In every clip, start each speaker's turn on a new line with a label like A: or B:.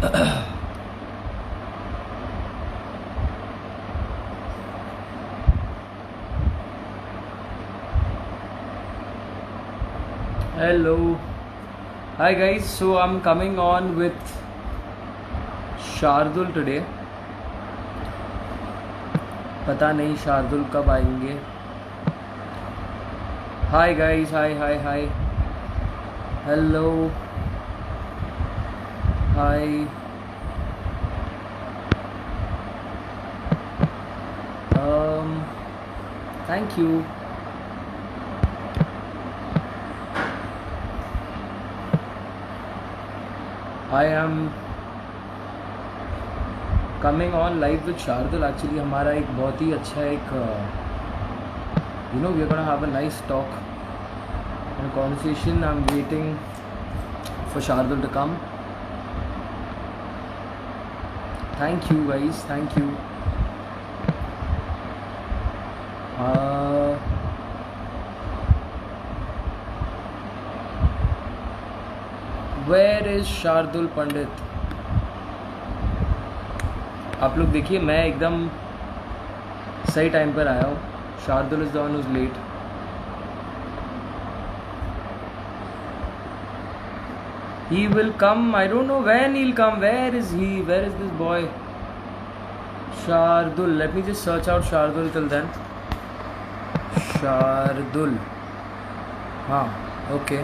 A: Hello. Hi guys. So I'm coming on with Shardul today. पता नहीं शार्दुल कब आएंगे. Hi guys. Hi. Hello. Hi. Thank you. I am coming on live with Shardul. Actually हमारा एक बहुत ही अच्छा एक we're gonna have a nice talk and conversation. I'm waiting for Shardul to come. Thank you guys. Thank you. Where is Shardul पंडित? आप लोग देखिए, मैं एकदम सही टाइम पर आया हूँ. Shardul is the one who's late. He will come. I don't know when he'll come. Where is he? Where is this boy? Shardul. Let me just search out Shardul till then. Shardul. हाँ, okay.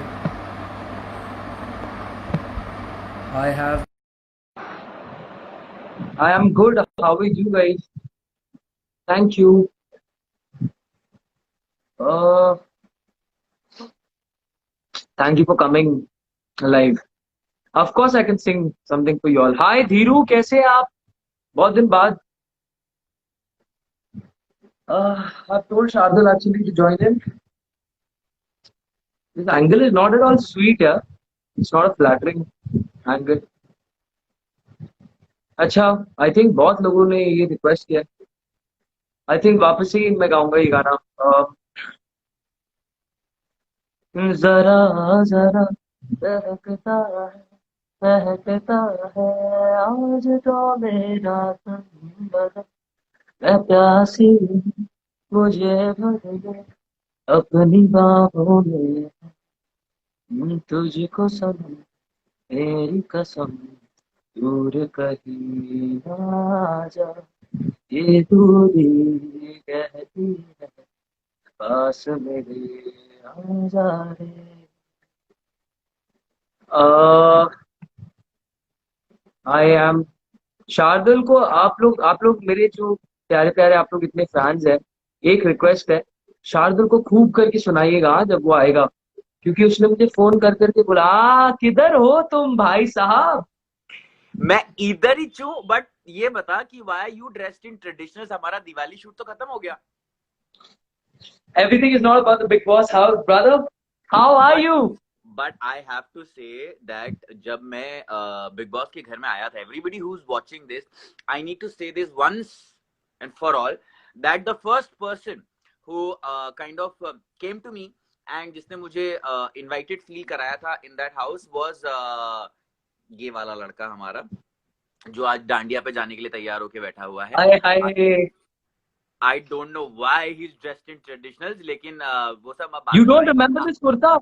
A: I am good. How are you guys? Thank you. Thank you for coming live. Of course, I can sing something for you all. Hi, Dhiru. कैसे हैं आप? बहुत दिन बाद. I've told Shardul actually to join in. This angle is not at all sweet, yeah. It's not a flattering angle. अच्छा, I think बहुत लोगों ने ये रिक्वेस्ट किया. I think वापस ही मैं गाऊंगा ये गाना. जरा जरा दहकता है आज तो मेरा तन मैं प्यासी मुझे भर दे अपनी बाहों में तुझको सब मेरी कसम दूर कहीं ना जा ये दूरी कहती है पास मेरे आ जा रे. आई एम शार्दुल को आप लोग मेरे जो प्यारे प्यारे आप लोग इतने फैंस हैं, एक रिक्वेस्ट है, शार्दुल को खूब करके सुनाइएगा जब वो आएगा, क्योंकि उसने मुझे फोन कर करके बोला किधर हो तुम भाई साहब.
B: मैं इधर ही हूँ, बट ये बता कि why you dressed in traditionals. हमारा दिवाली शूट तो खत्म हो गया.
A: Everything is not about the Big Boss house, brother. How are you?
B: But I have to say that जब मैं बिग बॉस के घर में आया था, everybody who's watching this, I need to say this once and for all that the first person who kind of came to me and जिसने मुझे invited feel कराया था in that house was ये वाला लड़का हमारा जो आज डांडिया पे जाने के लिए तैयार होके बैठा हुआ है. I don't know why he's dressed in traditionals, लेकिन वो सब
A: You don't remember this kurta?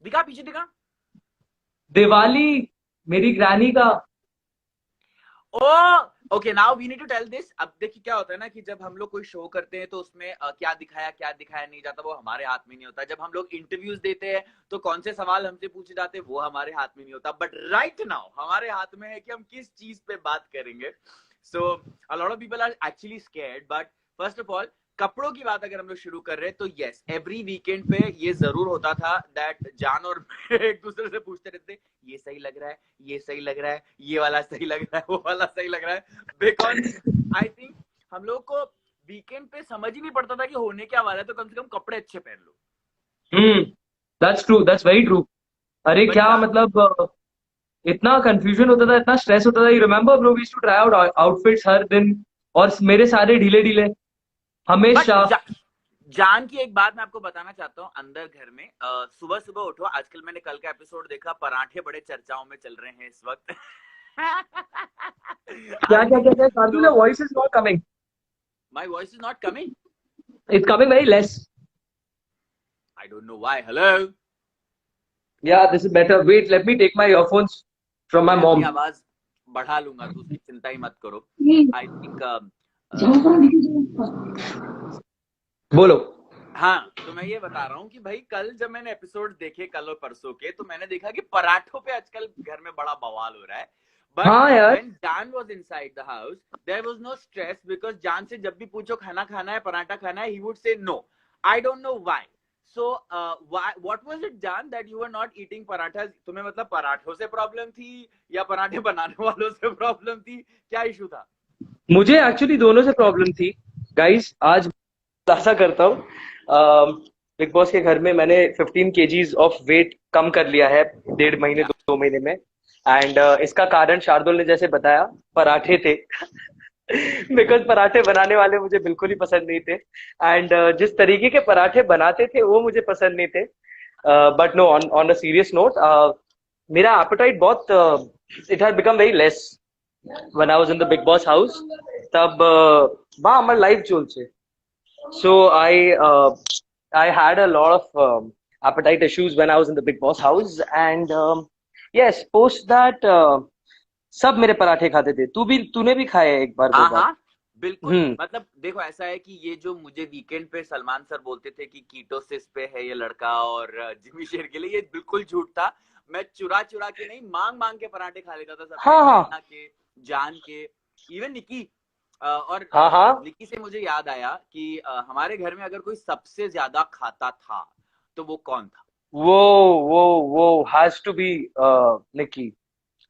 B: दिखा, पीछे दिखा.
A: दिवाली मेरी ग्रैनी का.
B: Okay, now we need to tell this. अब देखिए क्या होता है ना कि जब हम लोग कोई शो करते हैं तो उसमें क्या दिखाया नहीं जाता, वो हमारे हाथ में नहीं होता. जब हम लोग इंटरव्यूज देते हैं तो कौन से सवाल हमसे पूछे जाते हैं वो हमारे हाथ में नहीं होता. बट राइट नाउ हमारे हाथ में है कि हम किस चीज पे बात करेंगे. So a lot of people are actually scared. But first of all कपड़ों की बात अगर हम लोग शुरू कर रहे हैं तो यस, एवरी वीकेंड पे ये जरूर होता था दैट जान और एक दूसरे से पूछते रहते, ये सही लग रहा है, ये सही लग रहा है, ये वाला सही लग रहा है, वो वाला सही लग रहा है. बिकॉज आई थिंक हम लोग को वीकेंड पे समझ ही नहीं पड़ता था कि होने क्या वाला है, तो कम से कम कपड़े अच्छे पहन लो.
A: That's true, that's very true. अरे क्या मतलब इतना कंफ्यूजन होता था, इतना स्ट्रेस होता था. You remember bro, we used to try out outfits हर दिन और मेरे सारे ढीले ढीले हमेशा.
B: जान की एक बात मैं आपको बताना चाहता हूँ, अंदर घर में सुबह सुबह उठो, आजकल मैंने कल का एपिसोड देखा, पराठे बड़े चर्चाओं में चल रहे हैं इस वक्त।
A: क्या
B: आई
A: क्या
B: थिंक
A: क्या क्या शार्दुल,
B: लोग,
A: voice is not coming,
B: my voice is not coming,
A: it's coming very less.
B: I don't know why. Hello,
A: yeah this is better, wait let me take my earphones from my
B: मैं अपनी
A: mom.
B: आवाज बढ़ा लूंगा, तो उसकी चिंता ही मत करो। आई थिंक
A: बोलो।
B: हाँ, तो मैं ये बता रहा हूँ कि भाई कल जब मैंने एपिसोड देखे, कल और परसों के, तो मैंने देखा कि पराठों पे आजकल घर में बड़ा बवाल हो रहा है। बट
A: हाँ यार।
B: when Jan was inside the house, there was no stress because Jan से जब भी पूछो खाना खाना है, पराठा खाना है, he would say no. I don't know why. So what was it, Jan, that you were not eating parathas? तुम्हें मतलब पराठों से प्रॉब्लम थी या पराठे बनाने वालों से प्रॉब्लम थी, क्या इशू था?
A: मुझे एक्चुअली दोनों से प्रॉब्लम थी गाइस। आज खुलासा करता हूँ, बिग बॉस के घर में मैंने 15 केजीज ऑफ वेट कम कर लिया है 1.5 महीने,
B: क्या?
A: 2 महीने में। एंड इसका कारण शार्दुल ने जैसे बताया, पराठे थे। बिकॉज पराठे बनाने वाले मुझे बिल्कुल ही पसंद नहीं थे, एंड जिस तरीके के पराठे बनाते थे वो मुझे पसंद नहीं थे। But no, on on a serious note, मेरा एपेटाइट बहुत, it had become very less when I was in the Bigg Boss house. तब वहाँ আমার লাইফ চলছে। So I had a lot of appetite issues when I was in the Big Boss house, and yes, post that सब मेरे पराठे खाते थे। तूने भी खाए एक बार दो
B: हाँ
A: बार।
B: हाँ, बिल्कुल।
A: हम्म।
B: मतलब देखो, ऐसा है कि ये जो मुझे वीकेंड पे सलमान सर बोलते थे कि कीटोसिस पे है ये लड़का और जिमी शेर के लिए, ये बिल्कुल झूठ था। मैं चुरा चुरा के नहीं, मांग मांग के पराठे खा लेता था सबके,
A: हाँ हाँ
B: नेहा के, जान के, इवन निकी। और
A: हाँ हाँ।
B: निकी से मुझे याद आया कि हमारे घर में अगर कोई सबसे ज्यादा खाता था तो वो कौन था?
A: वो वो has to be Nikki,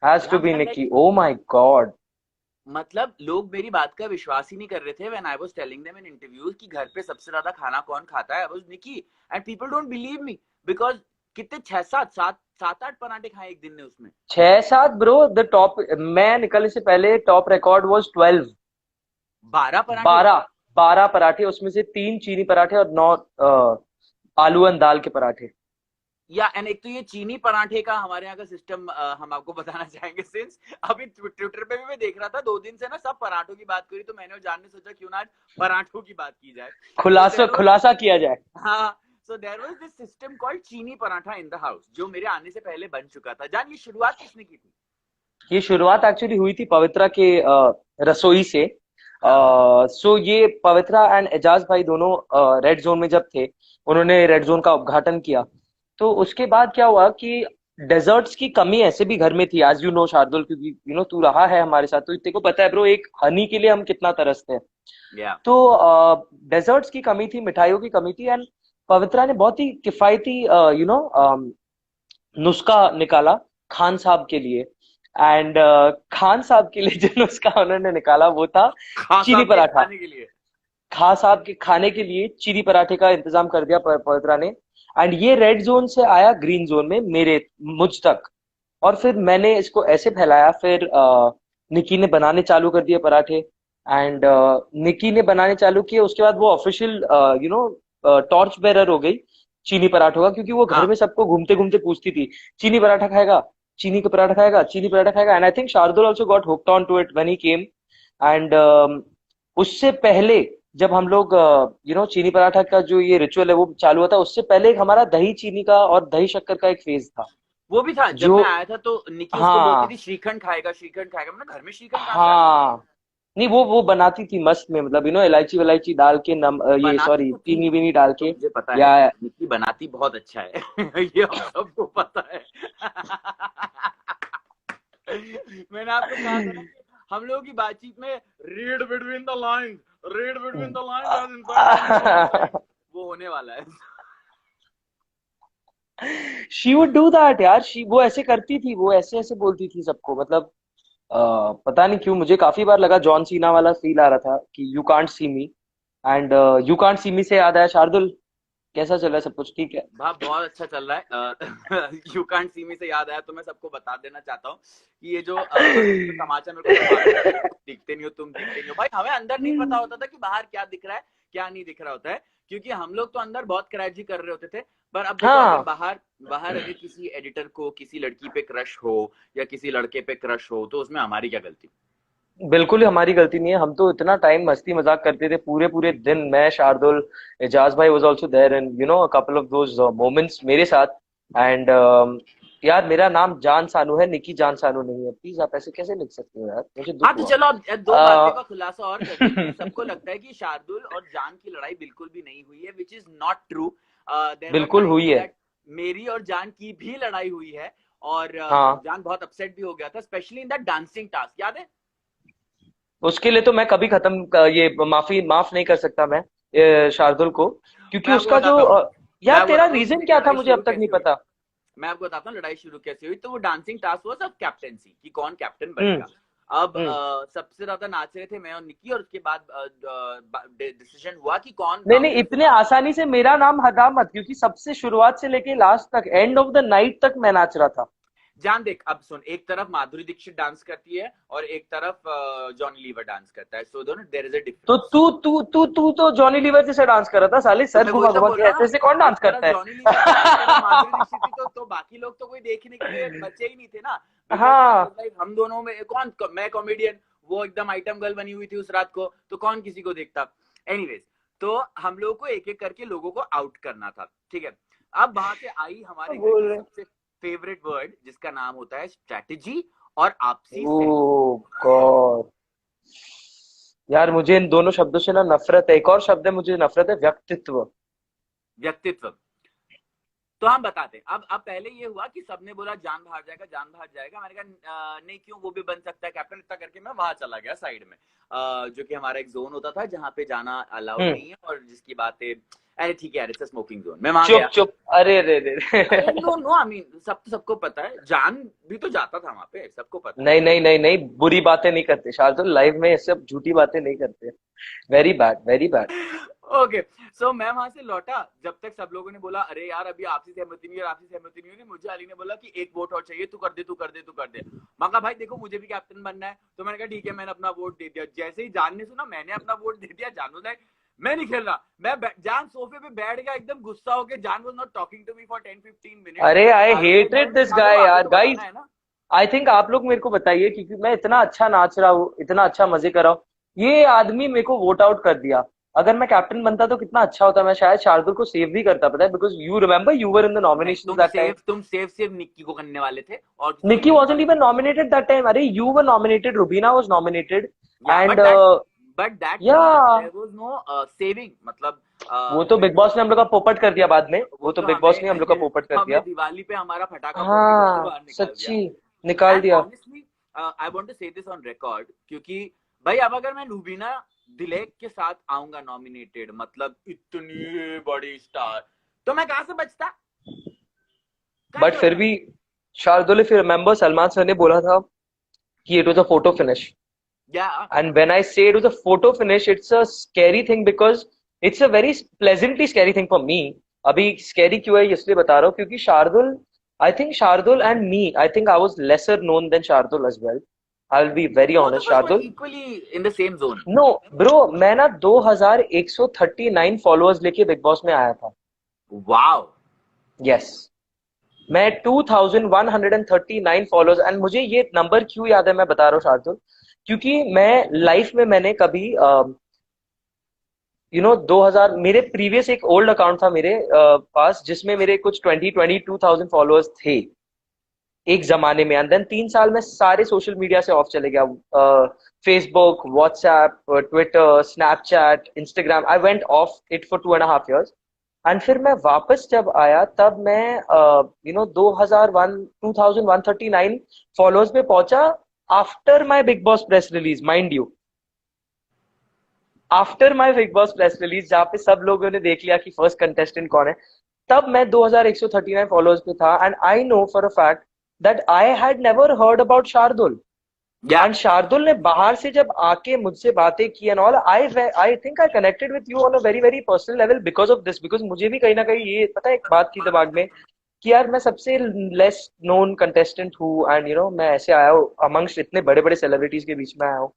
A: has
B: या
A: to be
B: मतलब like,
A: Nikki, oh my god।
B: मतलब लोग मेरी बात का विश्वास ही नहीं कर रहे थे when I was telling them in interviews कि घर पे सबसे ज्यादा खाना कौन खाता है, आई वाज निकी। And people don't believe me because कितने, 6 7 7 8 पराठे खाए एक दिन में उसमें।
A: 6 7 ब्रो, द टॉप, मैं निकलने से पहले टॉप रिकॉर्ड वाज 12।
B: 12 पराठे?
A: 12 पराठे, उसमें से 3 चीनी पराठे और 9 आलू एंड दाल के पराठे।
B: या एंड एक तो ये चीनी पराठे का हमारे यहाँ का सिस्टम हम आपको बताना चाहेंगे। सिंस अभी ट्विटर पे भी मैं देख रहा था 2 दिन से ना, सब पराठों की बात करी, तो मैंने और जान ने सोचा क्यों ना आज पराठों की बात की जाए। सो
A: खुलासा
B: देयर वाज,
A: खुलासा किया जाए।
B: हाँ, so there was this system called chini paratha in the house, जो मेरे आने से पहले बन चुका था। जान, ये शुरुआत किसने की थी?
A: ये शुरुआत एक्चुअली हुई थी पवित्रा के रसोई से।
B: हाँ
A: सो ये पवित्रा एंड एजाज भाई दोनों रेड जोन में जब थे, उन्होंने रेड जोन का उद्घाटन किया। तो उसके बाद क्या हुआ कि डेजर्ट्स की कमी ऐसे भी घर में थी, एज यू नो शार्दुल, क्योंकि यू नो तू रहा है हमारे साथ, तो तेरे को पता है ब्रो, एक हनी के लिए हम कितना तरसते हैं।
B: या
A: तो डेजर्ट्स की कमी थी, मिठाइयों की कमी थी, एंड पवित्रा ने बहुत ही किफायती यू नो नुस्खा निकाला खान साहब के लिए। एंड खान साहब के लिए जो नुस्खा उन्होंने निकाला वो था
B: खास
A: चीनी
B: आपके
A: पराठा।
B: खाने के लिए।
A: खान साहब के खाने के लिए चीनी पराठे का इंतजाम कर दिया पवित्रा ने। एंड ये रेड जोन से आया ग्रीन जोन में मेरे मुझ तक, और फिर मैंने इसको ऐसे फैलाया। फिर निकी ने बनाने चालू कर दिए पराठे, एंड निकी ने बनाने चालू किए। उसके बाद वो official you know torch bearer हो गई चीनी पराठों का, क्योंकि वो घर
B: हाँ,
A: में सबको घूमते घूमते पूछती थी, चीनी पराठा खाएगा, चीनी का पराठा खाएगा, चीनी पराठा खाएगा। And I think Shardul also got hooked on to it when he came. And उससे पहले जब हम लोग यू नो चीनी पराठा का जो ये रिचुअल है वो चालू हुआ था, उससे पहले एक हमारा दही चीनी का और दही शक्कर का एक फेज था।
B: वो भी था। जब
A: जो,
B: मैं आया था तो निकी उसको बोलती
A: हाँ
B: थी श्रीखंड खाएगा, श्रीखंड खाएगा। मैंने घर में श्रीखंड कहाँ से आ गया?
A: हाँ, नहीं वो बनाती थी मस्त में, मतलब यू नो इलायची वलायची डाल के, ये
B: बनाती
A: सॉरी
B: तो थी,
A: चीनी बीनी डाल
B: तो
A: के।
B: मुझे पता है
A: या
B: निकी बनाती बहुत अच्छा है। ये हम सबको पता है। मैंने आपको कहा था ना कि हम लोगों की बातचीत में read between the lines, read between the lines, वो होने वाला है।
A: शी वुड डू दैट यार, शी वो ऐसे करती थी, वो ऐसे ऐसे बोलती थी सबको, मतलब पता नहीं क्यों मुझे काफी बार लगा जॉन सीना वाला फील आ रहा था कि you can't see me. And you can't see me से याद आया, शार्दुल कैसा चल रहा है, सब कुछ ठीक है?
B: भाई बहुत अच्छा चल रहा है। यू कांट सी मी से याद आया तो मैं सबको बता देना चाहता हूँ कि ये जो अभी तो समाचार मेरे को सब बात कर रहे हैं, दिखते नहीं हो तुम, दिखते नहीं हो। भाई हमें अंदर नहीं पता होता था कि बाहर क्या दिख रहा है क्या नहीं दिख रहा होता है। क्योंकि हम लोग तो अंदर बहुत क्रैची कर रहे होते थे, पर अब देखो अगर
A: हाँ
B: बाहर बाहर अगर किसी एडिटर को किसी लड़की पे क्रश हो या किसी लड़के पे क्रश हो तो उसमें हमारी क्या गलती?
A: बिल्कुल ही हमारी गलती नहीं है। हम तो इतना टाइम मस्ती मजाक करते थे पूरे पूरे दिन। मैं, Shardul, Ejaz bhai was also there and a couple of those moments मेरे साथ। एंड यार मेरा नाम जान सानू है, निकी जान सानू नहीं है। प्लीज आप ऐसे कैसे लिख सकते हो यार, मुझे
B: हाँ
A: दुख
B: तो
A: हुआ।
B: चलो अब दो बातों का खुलासा और कर देते हैं। सबको लगता है कि शार्दुल और जान की लड़ाई बिल्कुल भी नहीं हुई है, which is not true. There were
A: बिल्कुल हुई
B: टाइम्स
A: है।
B: दैट मेरी और जान की भी लड़ाई हुई है, और
A: हाँ,
B: जान बहुत अपसेट भी हो गया था, specially in that dancing task, याद है?
A: उसके लिए तो मैं कभी ये माफ नहीं कर सकता मैं शार्दुल को, क्योंकि
B: मैं आपको
A: उसका जो
B: बताता हूँ, मैं
A: यार
B: आपको
A: तेरा
B: बताता हूँ
A: रीजन
B: कि
A: क्या था
B: लड़ाई
A: मुझे
B: शुरू
A: अब तक नहीं
B: कैसे हुई।
A: पता।
B: मैं आपको बताता हूँ लड़ाई शुरू कैसे हुई। तो वो डांसिंग टास्क हुआ सब कैप्टेंसी की, कौन कैप्टन
A: हम्म।
B: बनेगा। अब
A: हम्म।
B: सबसे ज्यादा नाच रहे थे मैं और निकी, और उसके बाद डिसीजन हुआ कि कौन
A: नहीं नहीं,
B: बाउंसर से
A: इतने
B: बाहर
A: आसानी से मेरा नाम हटा मत, क्योंकि सबसे शुरुआत से लेके लास्ट तक, एंड ऑफ द नाइट तक मैं नाच रहा था।
B: जान देख, अब सुन, एक तरफ माधुरी दीक्षित डांस करती है और एक तरफ जॉनी लीवर डांस करता है, सो दोनों देयर इज अ
A: तो
B: डिफरेंस।
A: तू तो जॉनी लीवर जैसे डांस कर रहा था साले,
B: तो
A: सर
B: मैं वही
A: घुमा
B: तो
A: घुमा
B: बोल
A: के।
B: रहा हूँ
A: ऐसे
B: ना,
A: ऐसे कौन
B: एक
A: डांस
B: तरफ
A: करता है?
B: जॉनी लीवर थी और एक तरफ माधुरी दीक्षित थी, तो बाकी लोग तो कोई देखने के लिए बचे ही नहीं थे ना। बिकॉज इट
A: हाँ।
B: वाज लाइक हम दोनों में कौन, मैं कॉमेडियन, वो एकदम आइटम गर्ल बनी हुई थी उस रात को, तो कौन किसी को देखता। एनीवेज, तो हम लोगों को एक एक करके लोगों को आउट करना था, ठीक है। अब वहां से आई हमारे घर
A: बोल
B: की
A: रहे।
B: सबसे फेवरेट वर्ड, जिसका नाम होता है स्ट्रैटेजी और आपसी सहमति।
A: ओह गॉड। यार मुझे इन दोनों शब्दों से ना नफरत है। एक और शब्द है मुझे नफरत है, व्यक्तित्व।
B: व्यक्तित्व। तो हम बताते हैं। अब पहले ये हुआ कि सबने बोला जान बाहर जाएगा, जान बाहर जाएगा। मैंने कहा नहीं, क्यों, वो भी बन सकता है कैप्टन। इतना करके मैं वहां चला गया साइड में, जो कि हमारा एक जोन होता था जहां पे जाना अलाउड
A: हम्म।
B: नहीं है, और जिसकी बातें, अरे ठीक है यार, इट्स स्मोकिंग जोन, मैं वहां
A: चुप
B: गया।
A: चुप, अरे रे रे
B: अरे
A: रे।
B: नो नो, आई मीन सब तो सबको पता है, जान भी तो जाता था वहां पे, सबको पता है।
A: नहीं नहीं नहीं नहीं, बुरी बातें नहीं करते शार्दुल, लाइव में ये सब झूठी बातें नहीं करते। Very bad, very bad.
B: Okay, so मैं वहां से लौटा जब तक सब लोगों ने बोला अरे यार अभी आपसी सहमति नहीं है, आपसी सहमति नहीं है। मुझे अली ने बोला कि एक वोट और चाहिए, तू कर दे, तू कर दे, तू कर दे। मैं कहा भाई देखो, मुझे भी कैप्टन बनना है। तो मैंने कहा ठीक है, मैंने अपना वोट दे दिया। जैसे ही जान ने सुना मैंने अपना वोट दे दिया, जानू लाइक मैं नहीं खेल रहा। जान सोफे पे बैठ गया एकदम गुस्सा होके। Jaan was not talking to me for 10-15 minutes.
A: अरे आई
B: जानू लाइक भाई
A: हेटेड
B: मैं
A: दिस
B: दिखा दे,
A: गाय
B: वो आगे
A: यार,
B: तो
A: गाइस।
B: बताना है ना।
A: आई थिंक आप लोग मेरे को बताइए, क्योंकि मैं इतना अच्छा नाच रहा हूँ, इतना अच्छा मजे कर रहा हूँ, ये आदमी मेरे को वोट आउट कर दिया। अगर मैं कैप्टन बनता तो कितना अच्छा होता। मैं शायद शार्दुल को सेव भी करता, पता है, because you remember you were in the
B: नहीं,
A: नॉमिनेशन दैट टाइम।
B: तुम सेव सिर्फ निक्की को करने वाले थे, और किसी को
A: निकी
B: नहीं करने
A: wasn't
B: वाले थे।
A: even nominated that time. अरे you were nominated, Rubina was nominated,
B: या
A: and
B: but that means
A: yeah,
B: there was no saving, मतलब
A: वो तो
B: बिग
A: बिग बॉस
B: बॉस
A: ने हम लोग का पोपट कर दिया बाद में।
B: वो
A: वो तो
B: तो
A: बिग बॉस ने हम लोग का
B: हमें
A: पोपट कर
B: हमें
A: दिया।
B: दिवाली पे हमारा फटाका फोड़ के घर से
A: हाँ
B: बाहर निकाल दिया।
A: सच्ची, निकाल
B: एंड
A: दिया।
B: ऑनेस्टली आई वांट टू से दिस ऑन रिकॉर्ड, क्योंकि भाई अब अगर मैं लुबीना दिलेक के साथ आऊंगा नॉमिनेटेड, मतलब इतनी बड़ी स्टार, तो मैं कहां से बचता, कहां
A: बट
B: से
A: फिर
B: बचता
A: भी
B: मैं।
A: Shardul, if you remember, Salman sir ने बोला था कि it was a photo finish.
B: या
A: And when I say it was a photo finish, it's a scary thing because it's a very pleasantly scary thing for me. अभी scary क्यों है इसलिए बता रहा हूँ, क्योंकि Shardul, I think Shardul and me, I think I was lesser known than Shardul as well. I'll be very
B: both
A: honest,
B: of us were
A: Shardul.
B: Equally in the same zone.
A: No bro, मैं ना 2139 followers लेके big boss में आया था।
B: Wow.
A: Yes, मैं 2139 followers. And मुझे ये number क्यों याद है मैं बता रहा हूँ शार्दुल, क्योंकि मैं लाइफ में मैंने कभी 2000, मेरे प्रीवियस एक ओल्ड अकाउंट था मेरे पास, जिसमें मेरे कुछ 22,000 फॉलोअर्स थे एक जमाने में। एंड देन 3 साल में सारे सोशल मीडिया से ऑफ चले गया। Facebook, WhatsApp, Twitter, Snapchat, Instagram, I went of it for 2.5 years। And फिर मैं वापस जब आया तब मैं 2139 फॉलोअर्स पे पहुंचा, after my big boss press release, mind you, after my big boss press release, जहाँ पे सब लोगों ने देख लिया कि फर्स्ट कंटेस्टेंट कौन है। तब मैं 2139 फॉलोअर्स पे था। And I know for a fact that I had never heard about Shardul.
B: या
A: एंड शार्दुल ने बाहर से जब आके मुझसे बातें की and all, I think I connected with you on a very very personal level because of this. Because मुझे भी कहीं ना कहीं ये पता है, एक बात थी दिमाग में कि यार मैं सबसे लेस नोन कंटेस्टेंट हूँ, एंड मैं ऐसे आया हूँ अमंग्स इतने बड़े बड़े सेलिब्रिटीज के बीच में आया हूँ,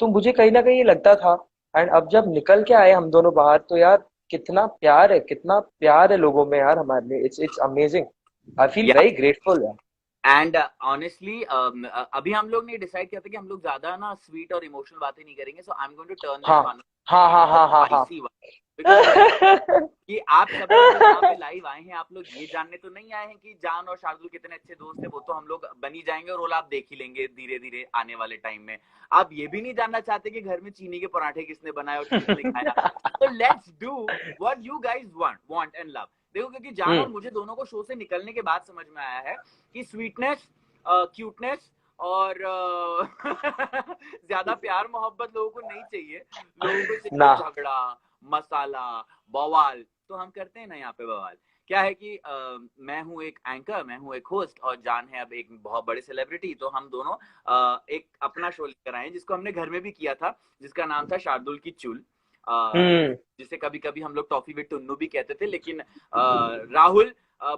A: तो मुझे कहीं ना कहीं ये लगता था। एंड अब जब निकल के आए हम दोनों बाहर, तो यार कितना प्यार है लोगों में यार हमारे लिए. It's amazing. आई फील
B: या
A: वेरी ग्रेटफुल यार.
B: एंड ऑनेस्टली अभी हम लोग ने डिसाइड किया था कि हम लोग ज्यादा ना स्वीट और इमोशनल बातें नहीं करेंगे, so I am going to turn this
A: हाँ हाँ हाँ हाँ हाँ हाँ.
B: स्पाइसी, बिकॉज मुझे कि आप सब लोग जो यहाँ पे लाइव आए हैं, आप लोग ये जानने तो नहीं आए हैं कि जान और शार्दुल कितने अच्छे दोस्त हैं, वो तो हम लोग बनी जाएंगे और वो आप देख ही लेंगे धीरे धीरे आने वाले टाइम में. आप ये भी नहीं जानना चाहते कि घर में चीनी के पराठे किसने बनाए और किसने खाया. तो let's do what you guys want and love. देखो, क्योंकि जान और मुझे दोनों को शो से निकलने के बाद समझ में आया है कि स्वीटनेस, क्यूटनेस और ज्यादा प्यार मोहब्बत लोगों को नहीं चाहिए. लोगों को चाहिए झगड़ा, मसाला, बवाल. तो हम करते हैं ना यहाँ पे बवाल. क्या है कि मैं हूँ एक एंकर, मैं हूँ एक होस्ट, और जान है अब एक बहुत बड़े सेलिब्रिटी. तो हम दोनों एक अपना शो लेकर आए जिसको हमने घर में भी किया था, जिसका नाम था शार्दुल की चुल, जिसे कभी कभी हम लोग टॉफी विद टुन्नू भी कहते थे. लेकिन राहुल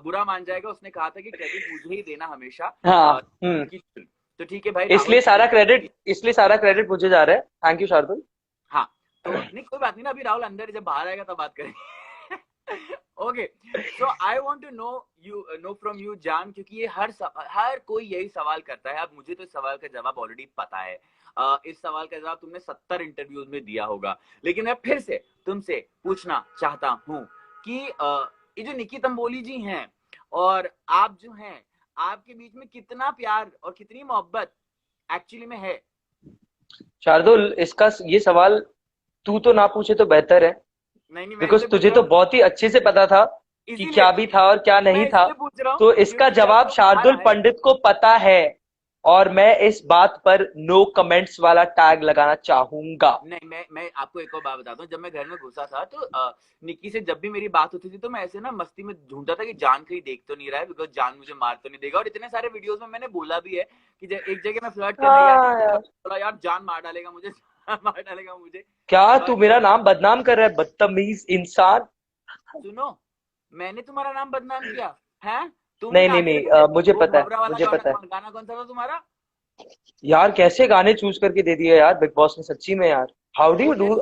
B: बुरा मान जाएगा, उसने कहा था कि क्रेडिट मुझे ही देना हमेशा.
A: हाँ.
B: की चुल. तो ठीक है भाई,
A: इसलिए सारा क्रेडिट मुझे जा रहा है. Thank you Shardul.
B: हाँ, तो नहीं कोई बात नहीं ना, अभी राहुल अंदर जब बाहर आएगा तब बात करेंगे. Okay, so I want to know from you Jaan, क्योंकि ये हर कोई यही सवाल करता है. अब मुझे तो इस सवाल का जवाब ऑलरेडी पता है. इस सवाल का जवाब तुमने 70 इंटरव्यूज में दिया होगा, लेकिन मैं फिर से तुमसे पूछना चाहता हूँ कि ये जो निकी तंबोली जी हैं और आप जो हैं, आपके बीच में कितना प्यार और कितनी मोहब्बत एक्चुअली में है?
A: शार्दुल, इसका ये सवाल तू तो ना पूछे तो बेहतर है.
B: नहीं,
A: बिकॉज तुझे तो बहुत ही अच्छे से पता था कि क्या भी था और क्या नहीं था. तो इसका जवाब शार्दुल पंडित को पता है, और मैं इस बात पर नो कमेंट्स वाला टैग लगाना चाहूंगा.
B: नहीं, मैं आपको एक और बात बताता हूँ. जब मैं घर में घुसा था तो निक्की से जब भी मेरी बात होती थी तो मैं ऐसे ना मस्ती में ढूंढता था कि जान कहीं देख तो नहीं रहा है, बिकॉज जान मुझे मार तो नहीं देगा. और इतने सारे वीडियोस में मैंने बोला भी है कि एक जगह मैं फ्लर्ट करने यार जान मार डालेगा मुझे, मार डालेगा मुझे.
A: क्या तू मेरा नाम बदनाम कर रहा है, बदतमीज इंसान?
B: सुनो, मैंने तुम्हारा नाम बदनाम किया है?
A: नहीं, मुझे पता है,
B: गाना कौन सा था तुम्हारा
A: यार? कैसे गाने चूज करके दे दिए यार बिग बॉस ने, सच्ची में यार. How do you do?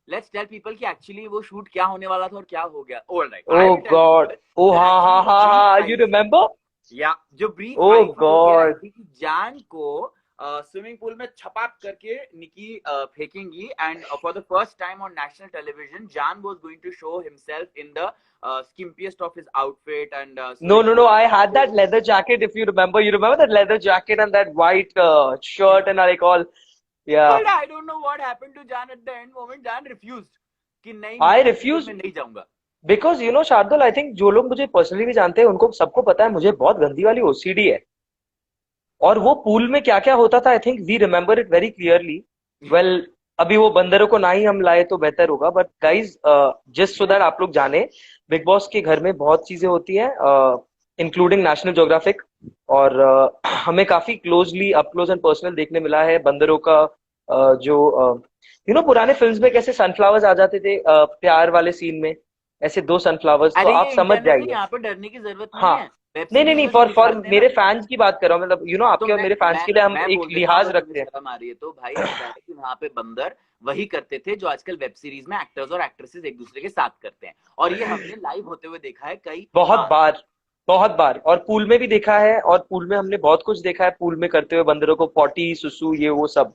B: Let's tell people कि एक्चुअली वो शूट क्या होने वाला था और क्या हो गया. ऑलराइट,
A: ओह गॉड. ओ हाँ, यू रिमेम्बर?
B: या जो ब्रीफ
A: ओह गॉड.
B: जान को स्विमिंग पूल में छपाक करके निकी फेंकेंगी, and for the first time on national television Jaan was going to show himself in the skimpiest of his outfit. And
A: no, I had that leather jacket, if you remember that leather jacket and that white shirt, and like all. Yeah,
B: but I don't know what happened to Jan at the end moment. Jan refused कि नहीं,
A: I refused,
B: मैं नहीं जाऊंगा.
A: because you know Shardul, I think जो लोग मुझे personally भी जानते हैं उनको सबको पता है मुझे बहुत गंदी वाली OCD है. और वो पूल में क्या क्या होता था, I think we remember it very clearly. Well, अभी वो बंदरों को ना ही हम लाए तो बेहतर होगा. But guys, just so that आप लोग जाने, बिग बॉस के घर में बहुत चीजें होती हैं, इंक्लूडिंग नेशनल ज्योग्राफिक. और हमें काफी closely up close and personal देखने मिला है बंदरों का. जो पुराने फिल्म्स में कैसे सनफ्लावर्स आ जाते थे प्यार वाले सीन में, ऐसे 2 सनफ्लावर्स, तो आप समझ जाइए.
B: यहाँ पर डरने की जरूरत नहीं
A: हाँ,
B: है.
A: नहीं, फॉर मेरे फैंस की बात कर रहा हूँ. मतलब आपके और मेरे फैंस के लिए हम एक लिहाज रखते हैं.
B: तो भाई कि वहाँ पे बंदर वही करते थे जो आजकल वेब सीरीज में एक्टर्स और एक्ट्रेसेस एक दूसरे के साथ करते हैं, और ये हमने लाइव होते हुए देखा है कई
A: बहुत बार, और पूल में भी देखा है. और पूल में हमने बहुत कुछ देखा है, पूल में करते हुए बंदरों को पॉटी सुसु ये वो सब.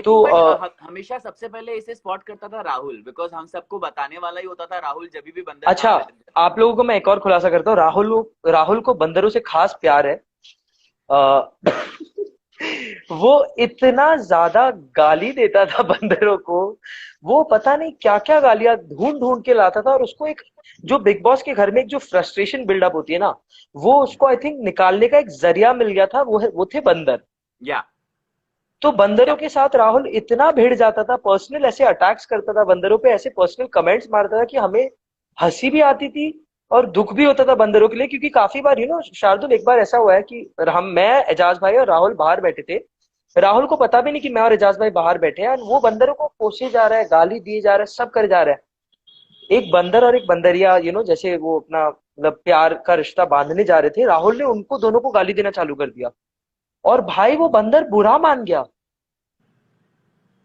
B: तो हमेशा सबसे पहले इसे स्पॉट करता था राहुल, बिकॉज हम सबको बताने वाला ही होता था राहुल जब भी बंदर.
A: अच्छा, आप लोगों को मैं एक और खुलासा करता हूँ. राहुल को बंदरों से खास प्यार है. वो इतना ज्यादा गाली देता था बंदरों को. वो पता नहीं क्या क्या गालियां ढूंढ ढूंढ के लाता था. और उसको एक जो बिग बॉस के घर में एक जो फ्रस्ट्रेशन बिल्डअप होती है ना, वो उसको आई थिंक निकालने का एक जरिया मिल गया था. वो थे बंदर.
B: या
A: तो बंदरों के साथ राहुल इतना भिड़ जाता था, पर्सनल ऐसे अटैक्स करता था बंदरों पे, ऐसे पर्सनल कमेंट्स मारता था कि हमें हंसी भी आती थी और दुख भी होता था बंदरों के लिए. क्योंकि काफी बार शार्दुल, एक बार ऐसा हुआ है कि मैं, एजाज भाई और राहुल बाहर बैठे थे. राहुल को पता भी नहीं कि मैं और एजाज भाई बाहर बैठे हैं, और वो बंदरों को कोसे जा रहा है, गाली दिए जा रहा है, सब करे जा रहा है. एक बंदर और एक बंदरिया जैसे वो अपना मतलब प्यार का रिश्ता बांधने जा रहे थे, राहुल ने उनको दोनों को गाली देना चालू कर दिया. और भाई वो बंदर बुरा मान गया.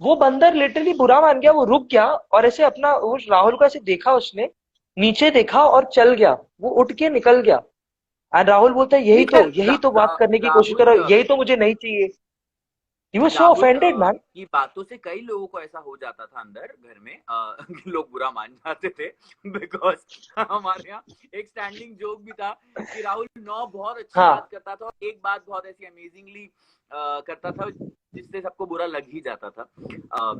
C: वो बंदर लिटरली बुरा मान गया, वो रुक गया और ऐसे अपना, वो राहुल को ऐसे देखा उसने, नीचे देखा और चल गया, वो उठ के निकल गया। एंड राहुल बोलता है
B: नहीं खैर
C: यही तो बात करने की कोशिश कर
B: राहुल
C: रहा हूँ, यही तो मुझे नहीं चाहिए। He was so
B: Rahul
C: offended man.
B: की बातों से कई लोगों को ऐसा हो जाता था अंदर घर में, कि लोग बुरा मान जाते थे। बिकॉज हमारे यहाँ एक स्टैंडिंग जोक भी था कि राहुल 9 बहुत अच्छी बात
C: हाँ,
B: करता था और एक बात बहुत ऐसी अमेजिंगली करता था जिससे सबको बुरा लग ही जाता था।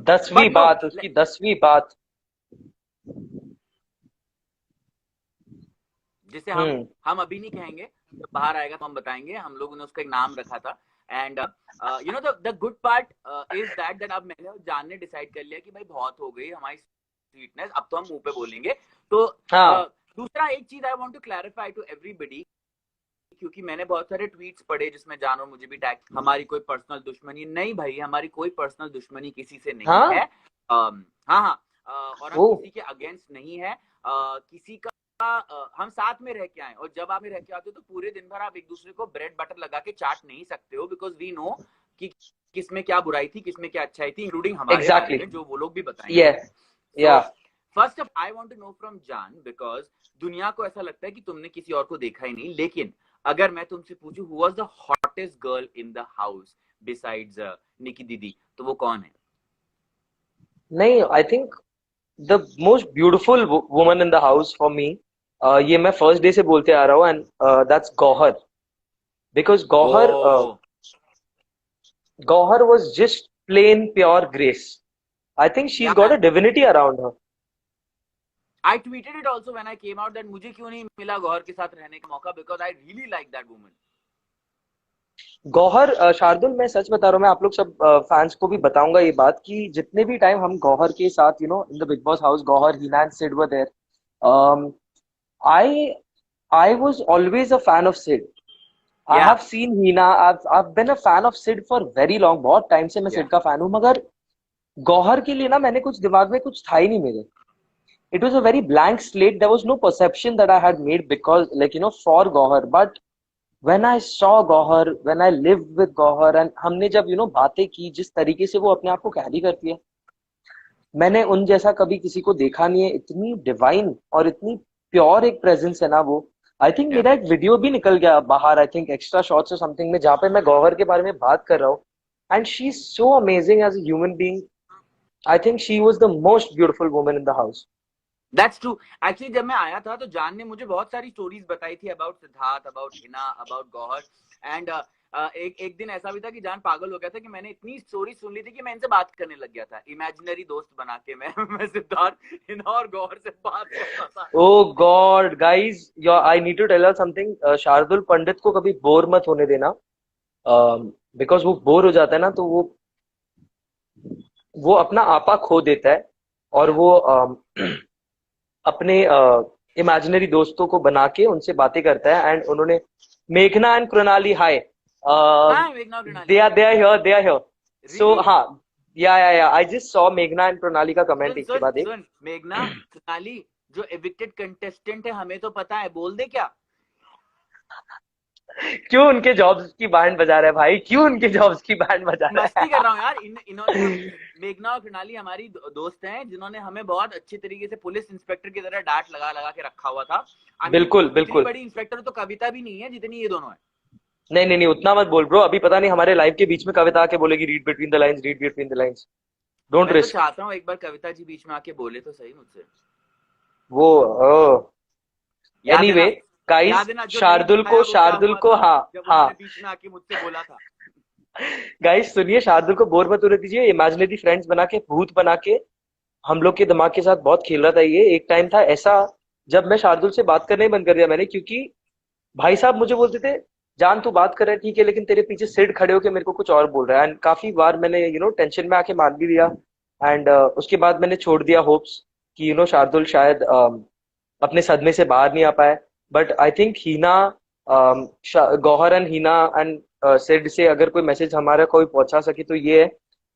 C: 10वीं
B: बट नो,
C: बात, उसकी 10वीं बात।
B: जिसे
C: हम्म।
B: हम अभी नहीं कहेंगे, जब बाहर आएगा तो हम बताएंगे। हम लोगों ने उसका एक नाम रखा था। And you know the good part is that अब मैंने और जान ने डिसाइड कर लिया कि भाई बहुत हो गई हमारी स्वीटनेस, अब तो हम मुंह पे बोलेंगे। तो
C: हाँ।
B: दूसरा एक चीज I want to clarify to everybody, क्योंकि मैंने बहुत सारे ट्वीट्स पढ़े जिसमें जान और मुझे भी टैग, हमारी कोई पर्सनल दुश्मनी नहीं भाई, हमारी कोई पर्सनल दुश्मनी किसी से नहीं
C: हाँ।
B: है। हाँ हाँ, और हम
C: वो
B: किसी के अगेंस्ट नहीं है। किसी का हम साथ में रह के आए, और जब आप में रह के आते हो तो पूरे दिन भर आप एक दूसरे को ब्रेड बटर लगा के चाट नहीं सकते हो, बिकॉज वी नो कि किसमें क्या बुराई थी, किसमें क्या अच्छाई थी, इंक्लूडिंग हमारे बारे
C: एग्जैक्टली।
B: में, जो वो लोग भी बताएंगे।
C: ये
B: सो
C: या
B: first of I want to know from Jaan, because दुनिया को ऐसा लगता है कि तुमने किसी और को देखा ही नहीं, लेकिन अगर मैं तुमसे पूछूं who was the hottest girl in the house besides Nikki दीदी, तो वो कौन है?
C: नहीं, I think the most beautiful woman in the house for me, ये मैं फर्स्ट डे से बोलते आ रहा हूँ, and that's Gauahar. Because
B: oh,
C: Gauahar was just plain pure grace. I think she's got
B: या
C: a divinity around her.
B: I tweeted it also when I came out that मुझे क्यों नहीं मिला गौहर के साथ रहने का मौका, because I really like that woman.
C: Gauahar, Shardul मैं सच बता रहा हूँ, मैं आप लोग सब फैंस को भी बताऊंगा ये बात कि जितने भी टाइम हम गौहर के साथ in the Bigg Boss house, Gauahar, Hina and Sid were there, I I was always a fan of Sid. I
B: या
C: have seen Hina. I've been a fan of Sid for very long. बहुत टाइम से मैं
B: या
C: सिड का fan हूँ, मगर गौहर के लिए ना मैंने कुछ दिमाग में कुछ था ही नहीं मेरे. It was a very blank slate. There was no perception that I had made because, like, for Gauhar. But when I saw Gauhar, when I lived with Gauhar, and हमने जब बातें की, जिस तरीके से वो अपने आप को कैरी करती है, मैंने उन जैसा कभी किसी को देखा नहीं है. इतनी डिवाइन और इतनी प्योर एक प्रेजेंस है ना वो. आई थिंक
B: या
C: मेरा एक वीडियो भी निकल गया बाहर, आई थिंक एक्स्ट्रा शॉट्स और समथिंग में, जहाँ पे मैं गौहर के बारे में बात कर रहा हूँ. And she is so amazing as a human being. I think she was the most beautiful woman in the house.
B: That's true. Actually जब मैं आया था तो जान ने मुझे बहुत सारी स्टोरीज बताई थी about Siddharth, about Hina, about Gauahar. And एक दिन ऐसा भी था कि जान पागल हो गया था कि मैंने इतनी स्टोरी सुन ली थी कि मैं इनसे बात करने लग गया था, इमेजिनरी दोस्त बना के मैं सिद्धार्थ, हिना और गौहर से बात करता था।
C: Oh God, guys, I need to tell you something. Shardul पंडित को कभी बोर मत होने देना, बिकॉज वो बोर हो जाता है ना, तो वो अपना आपा खो देता है, और
B: या
C: वो अपने इमेजिनरी दोस्तों को बना के उनसे बातें करता है. एंड उन्होंने मेघना एंड कृणाली, हाय,
B: हाँ, मेघना
C: they
B: Mrunali,
C: are they are here, they are here. So
B: really?
C: हाँ, या आई जस्ट सॉ मेघना एंड कृणाली का कमेंट
B: सुन
C: एक के
B: सुन
C: बाद एक.
B: सुन, मेघना मृणाली जो एविक्टेड कंटेस्टेंट है हमें तो पता है, बोल दे क्या?
C: क्यों उनके जॉब्स की बैंड बजा रहा है भाई, क्यों उनके जॉब्स की बैंड बजा रहा
B: मस्ती कर रहा हूँ यार। इन्होंने
C: है?
B: मेघना और कृणाली हमारी दोस्त हैं जिन्होंने हमें बहुत अच्छी तरीके से पुलिस इंस्पेक्टर की तरह डांट लगा लगा के रखा हुआ था। आई मीन
C: बिल्कुल
B: इतनी
C: बिल्कुल.
B: बड़ी इंस्पेक्टर तो कविता भी नहीं है जितनी ये दोनों है।
C: नहीं नहीं नहीं, उतना मत बोल ब्रो. अभी पता नहीं हमारे लाइव के बीच में कविता आके बोलेगी read between the lines, read between the lines. Don't
B: मैं तो
C: रिस्क.
B: चाहता हूँ एक बार कविता जी बीच में आके बोले तो सही मुझसे।
C: वो
B: याद है
C: एनीवे
B: ना?
C: गाइस,
B: याद है ना जो नहीं दिखाया वो क्या
C: शार्दुल
B: हुआ
C: को,
B: था
C: हाँ.
B: जब
C: हाँ
B: उन्होंने बीच में आके मुझसे बोला था?
C: गाइस, सुनिए, शार्दुल को बोर मत होने दीजिए. इमेजिनरी फ्रेंड्स बना के, भूत बना के हम लोग के दिमाग के साथ बहुत खेल रहा था ये. एक टाइम था ऐसा जब मैं शार्दुल से बात करना ही बंद कर दिया मैंने, क्योंकि भाई साहब मुझे बोलते थे, जान तू बात कर रहा है ठीक है, लेकिन तेरे पीछे सिड खड़े होके मेरे को कुछ और बोल रहा है. एंड काफी बार मैंने टेंशन में आके मान भी दिया. एंड उसके बाद मैंने छोड़ दिया होप्स कि शार्दुल शायद अपने सदमे से बाहर नहीं आ पाए. But I think Hina, Gauahar and Hina and Sid से अगर कोई मैसेज हमारा कोई पहुंचा सके तो ये है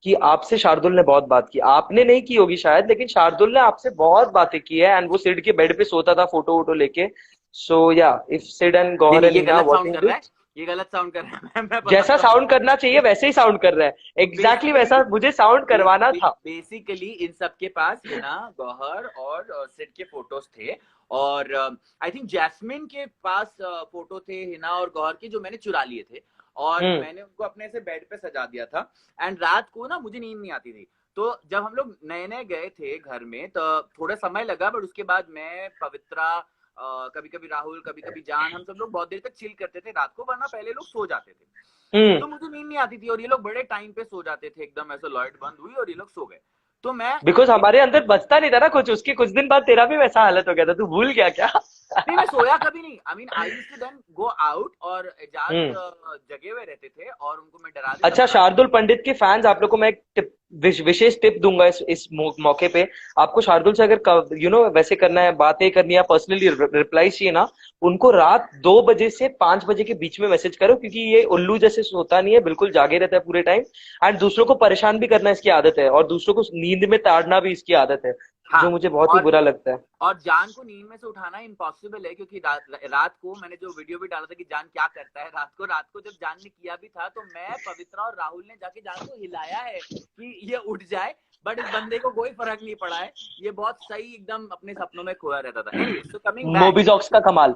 C: कि आपसे शार्दुल ने बहुत बात की. आपने नहीं की होगी शायद, लेकिन शार्दुल ने आपसे बहुत बातें की है. एंड वो सिड के बेड पे सोता था फोटो वोटो लेके. सो या, इफ सिड एंड
B: नहीं
C: गौहर
B: नहीं,
C: एंड
B: ये
C: हीना
B: गलत साउंड
C: वाचिंग
B: कर रहा है।
C: दिस.
B: ये गलत साउंड कर रहा है। मैं
C: जैसा
B: बताता
C: साउंड करना चाहिए वैसे ही साउंड कर रहा है, एग्जैक्टली वैसा मुझे साउंड करवाना था।
B: बेसिकली इन सब के पास हिना, गौहर और सिड के फोटोज थे, और आई थिंक जैस्मिन के पास फोटो थे हिना और गौहर के, जो मैंने चुरा लिए थे, और मैंने उनको अपने से बेड पे सजा दिया था। एंड रात को ना मुझे नींद नहीं आती थी, तो जब हम लोग नए नए गए थे घर में तो थोड़ा समय लगा, बट उसके बाद मैं, पवित्रा, कभी कभी राहुल, कभी कभी जान, हम सब लोग बहुत देर तक चिल करते थे रात को, वरना पहले लोग सो जाते थे। तो मुझे नींद नहीं आती थी, और ये लोग बड़े टाइम पे सो जाते थे, एकदम ऐसे लाइट बंद हुई और ये लोग सो गए। तो मैं,
C: बिकॉज हमारे अंदर बचता नहीं था ना कुछ, उसके कुछ दिन बाद तेरा भी वैसा हालत हो गया था, तू भूल गया क्या?
B: नहीं, मैं सोया कभी नहीं। I mean I used to then go out, और एजाज जगे हुए रहते थे और उनको मैं डरा देता
C: अच्छा,
B: था।
C: शार्दुल पंडित के फैंस, आप लोग को मैं एक विशेष टिप दूंगा इस मौके पे। आपको शार्दुल से अगर वैसे करना है, बातें करनी है, पर्सनली रिप्लाई चाहिए ना, उनको रात 2 बजे से 5 बजे के बीच में मैसेज करो, क्योंकि ये उल्लू जैसे सोता नहीं है, बिल्कुल जागे रहता है पूरे टाइम, एंड दूसरों को परेशान भी करना इसकी आदत है, और दूसरों को नींद में ताड़ना भी इसकी आदत है,
B: हाँ,
C: जो मुझे बहुत ही बुरा लगता है।
B: और जान को नींद में से उठाना इम्पॉसिबल है, क्योंकि रात को मैंने जो वीडियो भी डाला था कि जान क्या करता है रात को जब जान ने किया भी था, तो मैं, पवित्रा और राहुल ने जाके जान को हिलाया है कि ये उठ जाए, बट इस बंदे को कोई फर्क नहीं पड़ा है, ये बहुत सही एकदम अपने सपनों में खोया रहता था। एनीवे, सो
C: मोबीजॉक्स का कमाल।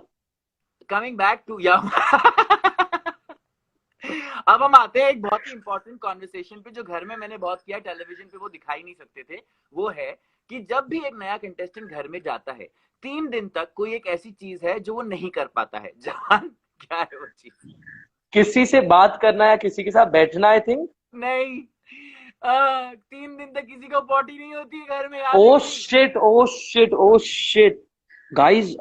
B: कमिंग बैक टू या अब हम आते हैं एक बहुत ही इंपॉर्टेंट कॉन्वर्सेशन पे, जो घर में मैंने बहुत किया, टेलीविजन पे वो दिखाई नहीं सकते थे। वो है कि जब भी एक नया कंटेस्टेंट घर में जाता है, 3 दिन तक कोई एक ऐसी चीज है जो वो नहीं कर पाता है। जान, क्या है वो चीज?
C: किसी से बात करना या किसी के साथ बैठना, आई थिंक।
B: नहीं, 3 दिन तक किसी को पॉटी नहीं होती है घर में, याद
C: ओ
B: है?
C: Shit, oh shit, oh shit, guys,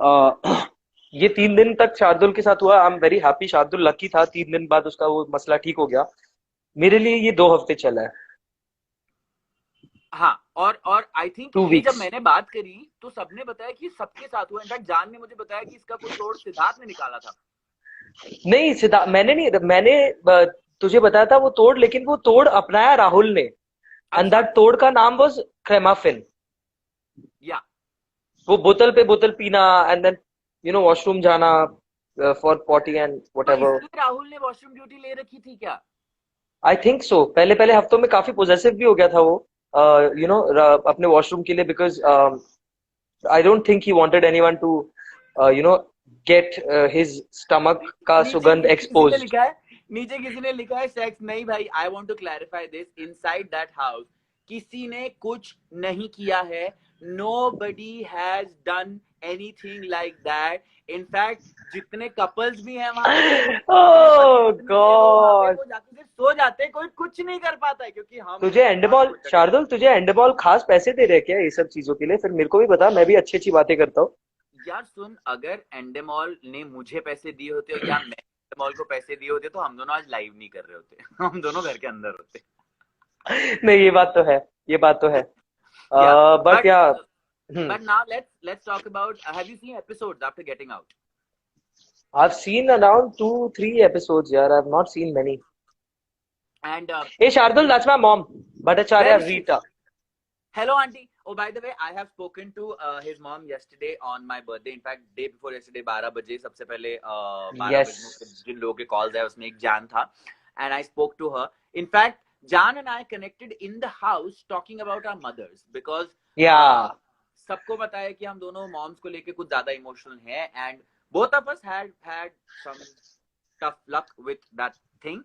C: ये 3 दिन तक शार्दुल के साथ हुआ। I am very happy, Shardul lucky था, 3 दिन बाद उसका वो मसला ठीक हो गया। मेरे लिए ये 2 हफ्ते चला है।
B: हाँ, और आई थिंक
C: 2
B: ये जब
C: वीक्स।
B: मैंने बात करी तो सबने बताया कि सबके साथ हुआ। इनफैक्ट जान ने मुझे बताया कि इसका कोई तोड़ सिद्धार्थ ने निकाला था।
C: नहीं, सिद्धार्थ मैंने नहीं, मैंने तुझे बताया था वो तोड़, लेकिन वो तोड़ अपनाया राहुल ने, एंड
B: अच्छा,
C: दैट तोड़ का नाम वाज क्रेमाफिन।
B: या
C: वो बोतल पे बोतल पीना, एंड देन वॉशरूम जाना फॉर पॉटी एंड
B: तो
C: व्हाटएवर।
B: इसलिए राहुल ने वॉशरूम ड्यूटी ले रखी थी क्या?
C: आई थिंक सो, पहले पहले हफ्तों में काफी पोजेसिव भी हो गया था वो, अपने वॉशरूम के लिए, because I don't think he wanted anyone to you know get his stomach का
B: नीचे
C: सुगंध
B: किसी ने
C: एक्सपोज्ड।
B: लिखा है, नीचे किसी ने लिखा है सेक्स नहीं भाई। I want to clarify this, inside that house किसी ने कुछ नहीं किया है। Nobody has done anything like that. In fact जितने कपल्स भी हैं वहां पे,
C: ओह गॉड,
B: वो जाके सिर्फ सो जाते हैं, कोई कुछ नहीं कर पाता है, क्योंकि हम
C: तुझे एंडबॉल, शार्दुल तुझे एंडबॉल खास पैसे दे रहे हैं क्या ये सब चीजों के लिए? फिर मेरे को भी बता, मैं भी अच्छी अच्छी बातें करता हूँ।
B: यार सुन, अगर एंडेमॉल ने मुझे पैसे दिए होते या मैं एंडेमॉल को पैसे दिए होते, तो हम दोनों आज लाइव नहीं कर रहे होते। हम दोनों घर के अंदर होते।
C: नहीं, ये बात तो है, ये बात तो है। बट या
B: but now let's talk about, have you seen episodes after getting out?
C: I've seen around 2-3 episodes, yeah. I've not seen many.
B: And
C: Hey Shardul, that's my mom, Bhattacharya Rita.
B: Hello auntie. Oh, by the way, I have spoken to his mom yesterday on my birthday. In fact, day before yesterday, 12 बजे सबसे पहले 12
C: Yes.
B: बजे जिन लोगों के calls है उसमें एक जान था, and I spoke to her. In fact, Jan and I connected in the house talking about our mothers, because
C: Yeah.
B: सबको पता है कि हम दोनों मॉम्स को लेके कुछ ज्यादा इमोशनल हैं, and both of us had some tough luck with that thing,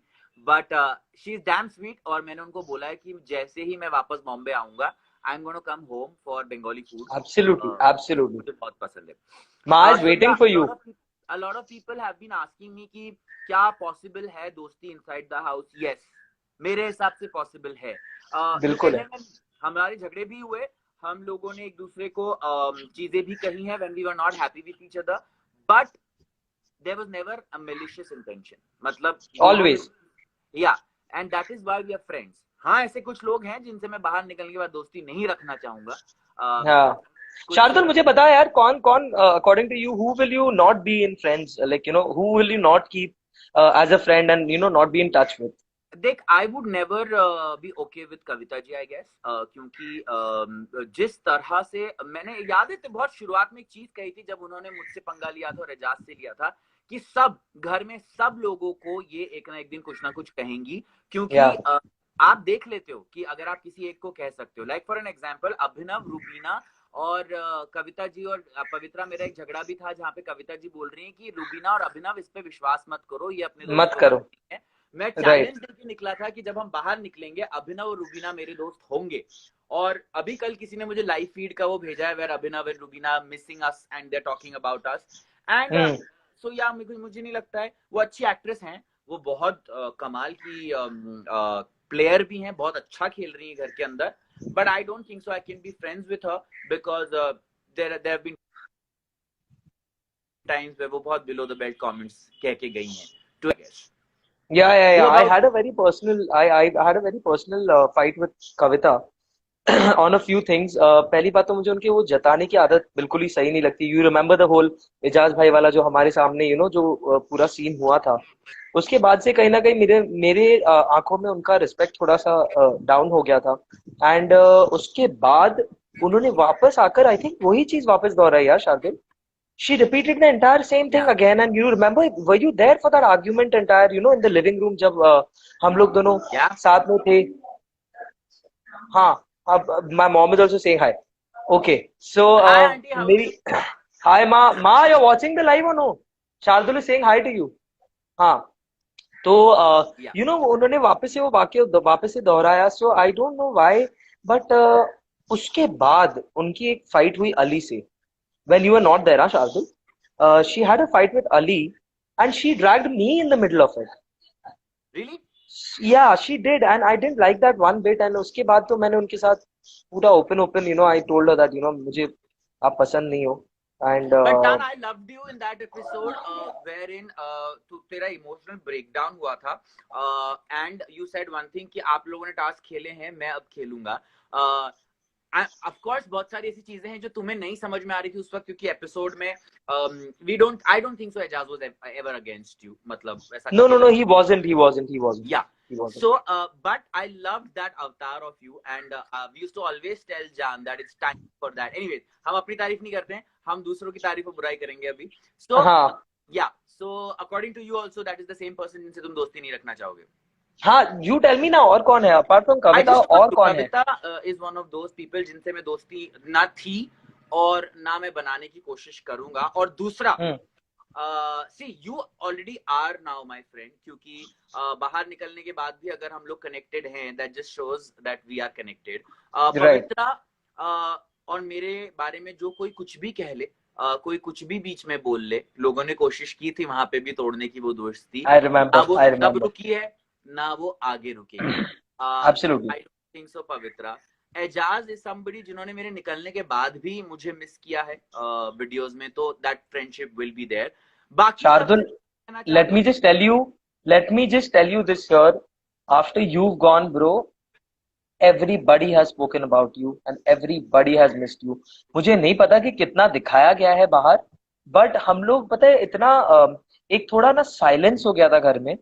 B: but she is damn sweet. और मैंने उनको बोला है कि जैसे ही मैं वापस बॉम्बे आऊंगा, I'm going to come home for Bengali food.
C: Absolutely, absolutely.
B: मुझे बहुत पसंद है।
C: Ma is waiting for you.
B: A lot of people have been asking me कि क्या possible है दोस्ती inside the house? Yes, मेरे हिसाब से possible है।
C: बिल्कुल है।
B: हमारे झगड़े भी हुए, हम लोगों ने एक दूसरे को चीजें भी कही हैं when we were not happy with each other, but there was never a malicious intention. मतलब
C: Always.
B: Yeah, and that is why we are friends. हाँ, ऐसे कुछ लोग हैं जिनसे मैं बाहर निकलने के बाद दोस्ती नहीं रखना चाहूंगा।
C: हाँ, शार्दुल मुझे बता यार, कौन कौन according to you, who will you not be in friends, like who will you not keep as a friend and not be in touch with?
B: देख, I would never be okay with Kavita ji, I guess, क्योंकि जिस तरह से मैंने, याद है तो बहुत शुरुआत में एक चीज कही थी जब उन्होंने मुझसे पंगा लिया था और एजाज से लिया था, कि सब घर में सब लोगों को ये एक ना एक दिन कुछ ना कुछ कहेंगी, क्योंकि
C: या
B: आप देख लेते हो कि अगर आप किसी एक को कह सकते हो, लाइक फॉर एन एग्जांपल अभिनव, रूबीना और कविता जी और पवित्रा, मेरा एक झगड़ा भी था जहाँ पे कविता जी बोल रही है कि रूबीना और अभिनव इस पे विश्वास मत करो, ये अपने दोस्त
C: मत
B: होते
C: करो,
B: नहीं है। मैं
C: राइट।
B: चैलेंज देके निकला था कि जब हम बाहर निकलेंगे अभिनव और रूबीना मेरे दोस्त होंगे। और अभी कल किसी ने मुझे लाइव फीड का वो भेजा है, where Abhinav and Rubina missing us and they are talking about us and
C: hmm.
B: So yeah मुझे नहीं लगता है, वो अच्छी एक्ट्रेस हैं, वो बहुत कमाल की प्लेयर भी हैं, बहुत अच्छा खेल रही है घर के अंदर, but I don't think so I can be friends with her because there have been times where वो बहुत बिलो द बेल्ट कमेंट्स कह के गई हैं to I guess.
C: Yeah.
B: What
C: I
B: about
C: had
B: you?
C: a very personal, I had a very personal fight with Kavita on a few things. पहली बात तो मुझे उनकी वो जताने की आदत बिल्कुल ही सही नहीं लगती. You remember the whole Ejaz भाई वाला जो हमारे सामने जो पूरा सीन हुआ था. उसके बाद से कहीं ना कहीं मेरे मेरे आंखों में उनका रिस्पेक्ट थोड़ा सा डाउन हो गया था. एंड उसके बाद उन्होंने वापस आकर आई थिंक वही चीज वापस दोहराई यार Shardul. She repeated the entire same thing
B: Yeah,
C: again. And you remember, were you there for that argument entire, in the living room जब हम लोग दोनों
B: yeah.
C: साथ में थे. हाँ. अब my mom is also saying hi. Okay. So
B: Hi auntie, how are you?
C: मेरी hi ma, you're watching the live or no? Shardul is saying hi to you. हाँ. तो
B: Yeah.
C: उन्होंने वापस से वो वाक्य वापस से दोहराया. So I don't know why, but उसके बाद उनकी एक फाइट हुई अली से. When you were not there, Shardul, she had a fight with Ali, and she dragged me in the middle of it.
B: Really?
C: Yeah, she did, and I didn't like that one bit. And उसके बाद तो मैंने उनके साथ पूरा open, I told her that मुझे आप पसंद नहीं हो. And
B: But Dan, I loved you in that episode wherein तो तेरा emotional breakdown हुआ था and you said one thing कि आप लोगों ने टास्क खेले हैं, मैं अब खेलूंगा. ऑफ कोर्स बहुत सारी ऐसी चीजें हैं जो तुम्हें नहीं समझ में आ रही थी उस वक्त, क्योंकि एपिसोड में I don't think so Ejaz was ever against you, मतलब ऐसा
C: no,
B: कभी
C: no, no,
B: लगा.
C: he wasn't.
B: Yeah.
C: He wasn't.
B: So, but I loved that avatar of you, and we used to always tell Jan that it's time for that. Anyways, हम अपनी तारीफ नहीं करते हैं, हम दूसरों की तारीफ और बुराई करेंगे अभी. So,
C: हाँ.
B: yeah. So, according to you also, that is the same person जिनसे तुम दोस्ती नहीं रखना चाहोगे.
C: हाँ, you tell me ना और कौन है apart from
B: I
C: Kavita,
B: just told
C: और
B: you,
C: कौन है?
B: Kavita is one of those people जिनसे मैं दोस्ती ना थी और ना मैं बनाने की कोशिश करूंगा. और दूसरा, see you already are now my friend, क्योंकि बाहर निकलने के बाद भी अगर हम लोग कनेक्टेड हैं, that just shows that we are connected.
C: Right.
B: पवित्रा और मेरे बारे में जो कोई कुछ भी कह ले, कोई कुछ भी बीच में बोल ले, लोगों ने कोशिश की थी वहां पे भी तोड़ने की वो दोस्ती.
C: I remember.
B: ना वो
C: I
B: तब
C: remember.
B: रुकी है ना वो आगे रुकेगी.
C: Absolutely.
B: I don't think so, Pavitra. Ejaz is somebody जिन्होंने मेरे निकलने के बाद भी मुझे मिस किया है वीडियोस में, तो that friendship will be there. बाकी
C: Shardul, let me just tell you this here. After you've gone, bro, everybody has spoken about you and everybody has missed you. मुझे नहीं पता कि कितना दिखाया गया है बाहर, बट हम लोग पता है इतना एक थोड़ा ना साइलेंस हो गया था घर में,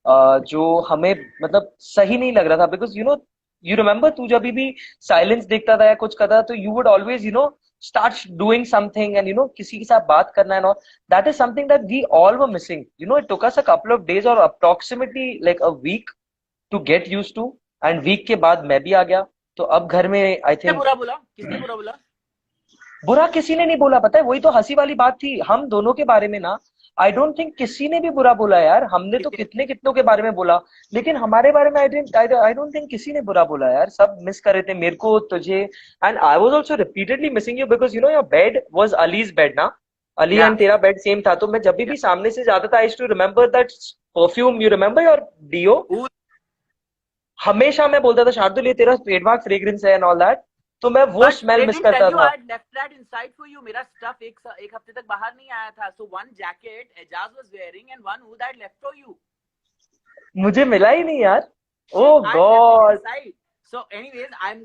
C: जो हमें मतलब सही नहीं लग रहा था. बिकॉज यू रिमेम्बर तू जब भी साइलेंस देखता था या कुछ करता था, तो you would always start doing something and किसी के साथ बात करना and all. That is something that we all were missing. It took us a couple of days or approximately like a week to get used to. And week के बाद मैं भी आ गया, तो अब घर में आई
B: किसने
C: थिंक
B: बुरा बोला, किसने बुरा बोला?
C: बुरा किसी ने नहीं बोला. पता है, वही तो हंसी वाली बात थी हम दोनों के बारे में ना. आई डोंट थिंक किसी ने भी बुरा बोला यार. हमने तो कितने कितनों के बारे में बोला, लेकिन हमारे बारे में आई डोंट थिंक किसी ने बुरा बोला यार. सब मिस कर रहे थे मेरे को, तुझे. And I was also repeatedly missing you because your bed was Ali's bed ना. अली
B: Yeah.
C: एंड तेरा बेड सेम था, तो मैं जब भी सामने से जाता था, I used to remember that perfume. You remember your deo? हमेशा मैं बोलता था शार्दुल ये तेरा ट्रेडमार्क फ्रेग्रेंस है एंड ऑल दैट. तो मैं वो स्मेल मिस करता था.
B: Left that inside for you. मेरा स्टफ एक हफ्ते तक बाहर नहीं आया था. So one jacket Ejaz was wearing and one who that left for you.
C: मुझे मिला ही नहीं यार. Oh God.
B: So anyways, I'm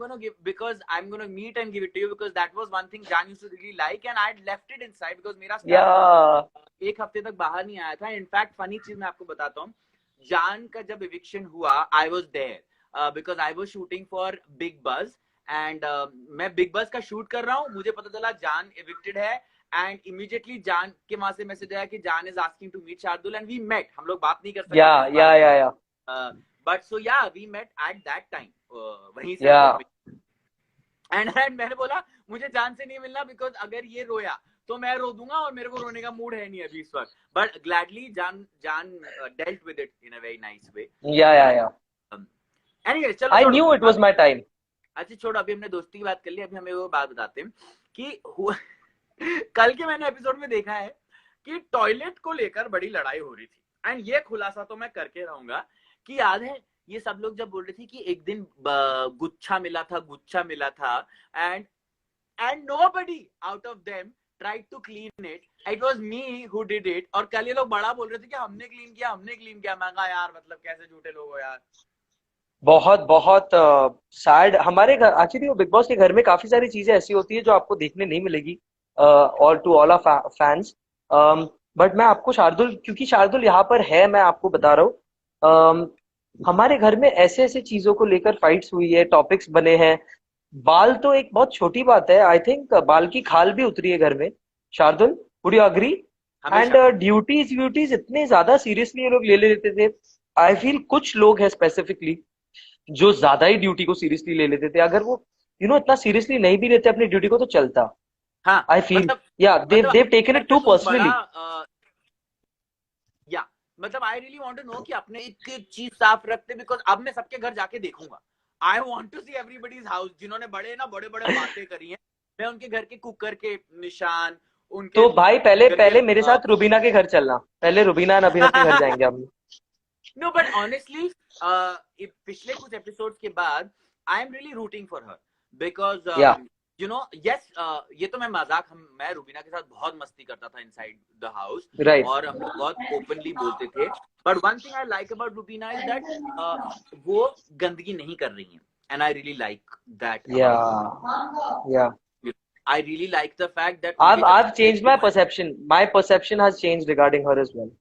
B: gonna meet and give it to you because that was one thing Jan used to really like and I'd left it inside because मेरा
C: yeah.
B: एक हफ्ते तक बाहर नहीं आया था. इनफैक्ट फनी चीज मैं आपको बताता हूँ, जान का जब eviction हुआ I was there because I was shooting for Big Buzz and मैं Big Buzz का शूट कर रहा हूँ, मुझे पता चला जान evicted है एंड इमीडिएटली जान के वहां से मैसेज आया कि Jaan is asking to meet Shardul and we met. हम लोग बात नहीं कर सकते
C: या
B: इस
C: या
B: बात,
C: या या
B: बट सो या we met at that time. वहीं से
C: या
B: हम लोग, एंड मैंने बोला मुझे जान से नहीं मिलना बिकॉज अगर ये रोया तो मैं रो दूंगा और मेरे को रोने का मूड है नहीं अभी इस वक्त. बट ग्लैडली जान जान dealt with it in a very nice way.
C: या
B: एनीवे चलो
C: आई
B: छोड़ो.
C: Knew it was my time.
B: अच्छा छोड़ो, अभी हमने दोस्ती की बात कर ली, अभी हमें वो बात बताते हैं कि कल के मैंने एपिसोड में देखा है कि टॉयलेट को लेकर बड़ी लड़ाई हो रही थी. एंड ये खुलासा तो मैं करके रहूंगा कि याद है ये सब लोग जब बोल रहे थे कि एक दिन गुच्छा मिला था and nobody out of them tried to clean it. It was me who did it. और कल ये लोग बड़ा बोल रहे थे कि हमने क्लीन किया. मैं कहा यार मतलब कैसे झूठे लोग हो यार.
C: बहुत बहुत सैड. हमारे घर एक्चुअली वो बिग बॉस के घर में काफी सारी चीजें ऐसी होती है जो आपको देखने नहीं मिलेगी और to all of fans. But मैं आपको शार्दुल, क्योंकि शार्दुल यहाँ पर है, मैं आपको बता रहा हूँ. हमारे घर में ऐसे ऐसे चीजों को लेकर फाइट्स हुई है, टॉपिक्स बने हैं. बाल तो एक बहुत छोटी बात है. आई थिंक बाल की खाल भी उतरी है घर में. Shardul, would you agree? And
B: हमेशा
C: ड्यूटीज इतने ज्यादा सीरियसली ये लोग ले लेते थे. आई फील कुछ लोग हैं स्पेसिफिकली जो ज्यादा ही ड्यूटी को सीरियसली ले लेते थे. अगर वो इतना सीरियसली नहीं भी लेते अपनी ड्यूटी को तो चलता.
B: हाँ
C: आई फील
B: मतलब
C: या
B: मतलब
C: they've taken it too
B: कुछ
C: personally.
B: बड़ा या मतलब I really want to know कि अपने एक एक चीज साफ रखते बिकॉज अब मैं सबके घर जाके देखूंगा. I want to see everybody's house. जिन्होंने बड़े बड़े बातें करी हैं मैं उनके घर के कुकर के निशान, उनके
C: तो भाई पहले
B: घर
C: पहले
B: के
C: मेरे साथ रुबीना के घर चलना. पहले रुबीना और अभिनव के घर जाएंगे हम.
B: नो बट ऑनेस्टली पिछले कुछ एपिसोड्स के बाद I am really rooting for her because
C: या
B: यू नो यस ये तो मैं मैं रुबीना के साथ बहुत मस्ती करता था इनसाइड द हाउस
C: राइट.
B: और हम लोग बहुत ओपनली बोलते थे. But one thing I like about Rubina is that वो गंदगी नहीं कर रही है and I really like that.
C: या
B: I really like the fact that
C: I've changed my perception. My perception has changed regarding her as well.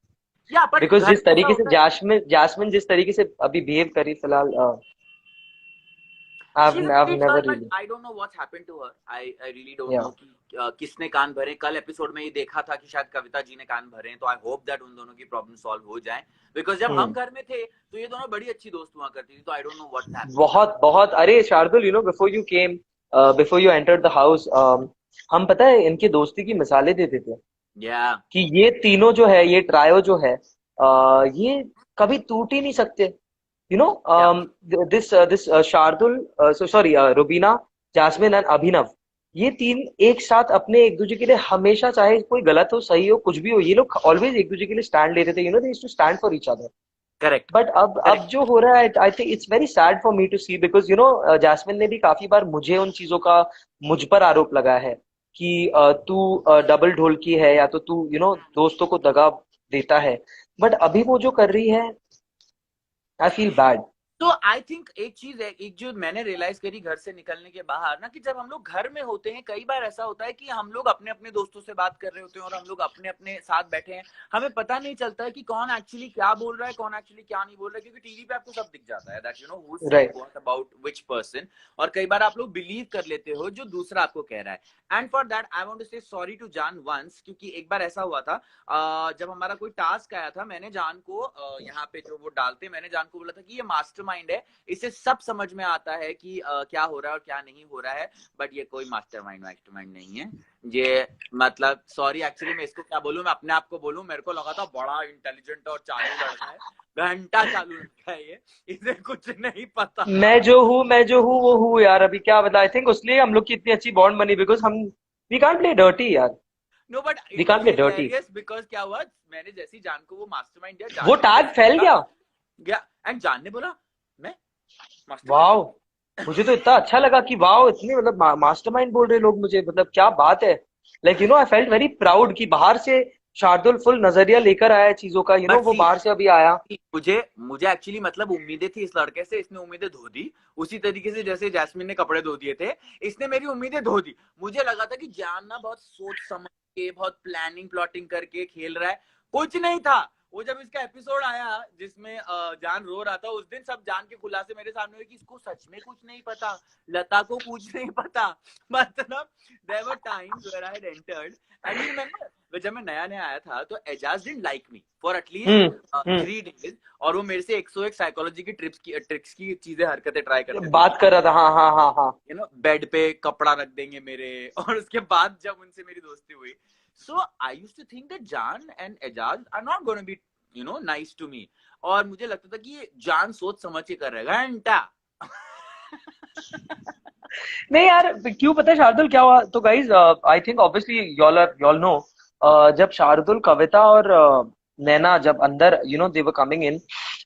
B: yeah but
C: Because
B: घर
C: जिस
B: में ऐसा
C: तरीके से
B: होता है
C: जैस्मिन जिस तरीके से अभी बिहेव करी फिलहाल, I've
B: she's a
C: I've
B: sweet
C: never
B: girl but
C: really.
B: I don't know what's happened to her. I really don't
C: Yeah.
B: know कि किसने कान भरे. कल एपिसोड में ये देखा था कि शायद कविता जी ने कान भरे हैं तो आई होप दैट उन दोनों की प्रॉब्लम सॉल्व हो जाए बिकॉज जब हम घर में थे तो ये दोनों बड़ी अच्छी दोस्त हुआ करती थी. तो आई डोंट नो व्हाट्स हैपेंड.
C: बहुत बहुत. अरे Shardul, before you entered the house, हम पता है इनकी दोस्ती की मिसालें देते थे
B: या
C: कि ये तीनों जो है, ये ट्रायो जो है, ये कभी टूट ही नहीं सकते. This Shardul, sorry, Rubina, Jasmin and Abhinav, ये तीन एक साथ अपने एक दूसरे के लिए हमेशा, चाहे कोई गलत हो सही हो कुछ भी हो, ये लोग ऑलवेज एक दूसरे के लिए स्टैंड लेते थे. They used to stand for each other.
B: Correct.
C: But अब जो हो रहा है, I think it's very sad for me to see. Because Jasmin ने भी काफी बार मुझे उन चीजों का मुझ पर आरोप लगाया है कि तू डबल ढोलकी है या तो तू दोस्तों को दगा देता है. बट अभी वो जो कर रही है, आई फील बैड.
B: तो आई थिंक एक चीज है, एक जो मैंने रियलाइज करी घर से निकलने के बाहर ना, कि जब हम लोग घर में होते हैं कई बार ऐसा होता है कि हम लोग अपने अपने दोस्तों से बात कर रहे होते हैं और हम लोग अपने अपने साथ बैठे हैं. हमें पता नहीं चलता है कि कौन एक्चुअली क्या बोल रहा है, कौन एक्चुअली क्या नहीं बोल रहा है, क्योंकि टीवी पे आपको सब दिख जाता है that you know who is saying what about which person. और कई बार आप लोग बिलीव कर लेते हो जो दूसरा आपको कह रहा है. And for that I want to say sorry to Jaan once, क्योंकि एक बार ऐसा हुआ था जब हमारा कोई टास्क आया था, मैंने जान को यहाँ पे जो वो डालते, मैंने जान को बोला था कि ये मास्टरमाइंड है, इसे सब समझ में आता है कि क्या हो रहा है और क्या नहीं हो रहा है, बट ये कोई मास्टरमाइंड नहीं है ये. मतलब सॉरी एक्चुअली मैं इसको क्या बोलूं, मैं अपने आप को बोलूं, मेरे को लगा था बड़ा इंटेलिजेंट और चालू लड़का है, घंटा चालू लड़का है ये, इसे कुछ नहीं पता.
C: मैं जो हूँ वो हूँ यार. अभी क्या बता. आई थिंक उसलिए हम लोग की इतनी अच्छी बॉन्ड बनी, because we can't play dirty यार.
B: No but
C: we can't play dirty.
B: Because क्या हुआ, मैंने जैसी जान को वो मास्टरमाइंड दिया,
C: वो टैग फैल गया
B: एंड जान ने बोला मैं
C: वाओ. मुझे तो इतना अच्छा लगा कि वाओ, इतने मतलब मास्टरमाइंड बोल रहे लोग मुझे. मतलब क्या बात है. आई फेल्ट वेरी प्राउड कि बाहर से शार्दुल फुल नजरिया लेकर आया है चीजों का. वो बाहर से अभी आया.
B: मुझे एक्चुअली मतलब उम्मीदें थी इस लड़के से, इसने उम्मीदें धो दी उसी तरीके से जैसे जैस्मिन ने कपड़े धो दिए थे, इसने मेरी उम्मीदें धो दी. मुझे लगा था कि जान ना बहुत सोच समझ के, बहुत प्लानिंग प्लॉटिंग करके खेल रहा है, कुछ नहीं था. वो जब इसका एपिसोड आया जिसमें जान रो रहा था, उस दिन सब जान के खुलासे मेरे सामने हुए कि इसको सच में कुछ नहीं पता, लता को कुछ नहीं पता। मतलब there were times where I had entered and you remember जब मैं नया नया आया था तो Ejaz didn't like me for at least 3 days, और वो मेरे से 101 साइकोलॉजी की ट्रिक्स की चीजें हरकतें ट्राई करते थे।
C: बात कर रहा था, हाँ हाँ हाँ हाँ।
B: यू नो बेड पे कपड़ा रख देंगे मेरे, और उसके बाद जब उनसे मेरी दोस्ती हुई, so I used to think that Jan and Ejaz are not going to be, you know, nice to me, और मुझे लगता था कि जान सोच समझ के कर रहेगा घंटा।
C: नहीं यार, क्यों पता है शार्दुल क्या हुआ? तो guys I think obviously y'all know, जब शार्दुल, कविता और नैना जब अंदर दे वर कमिंग इन,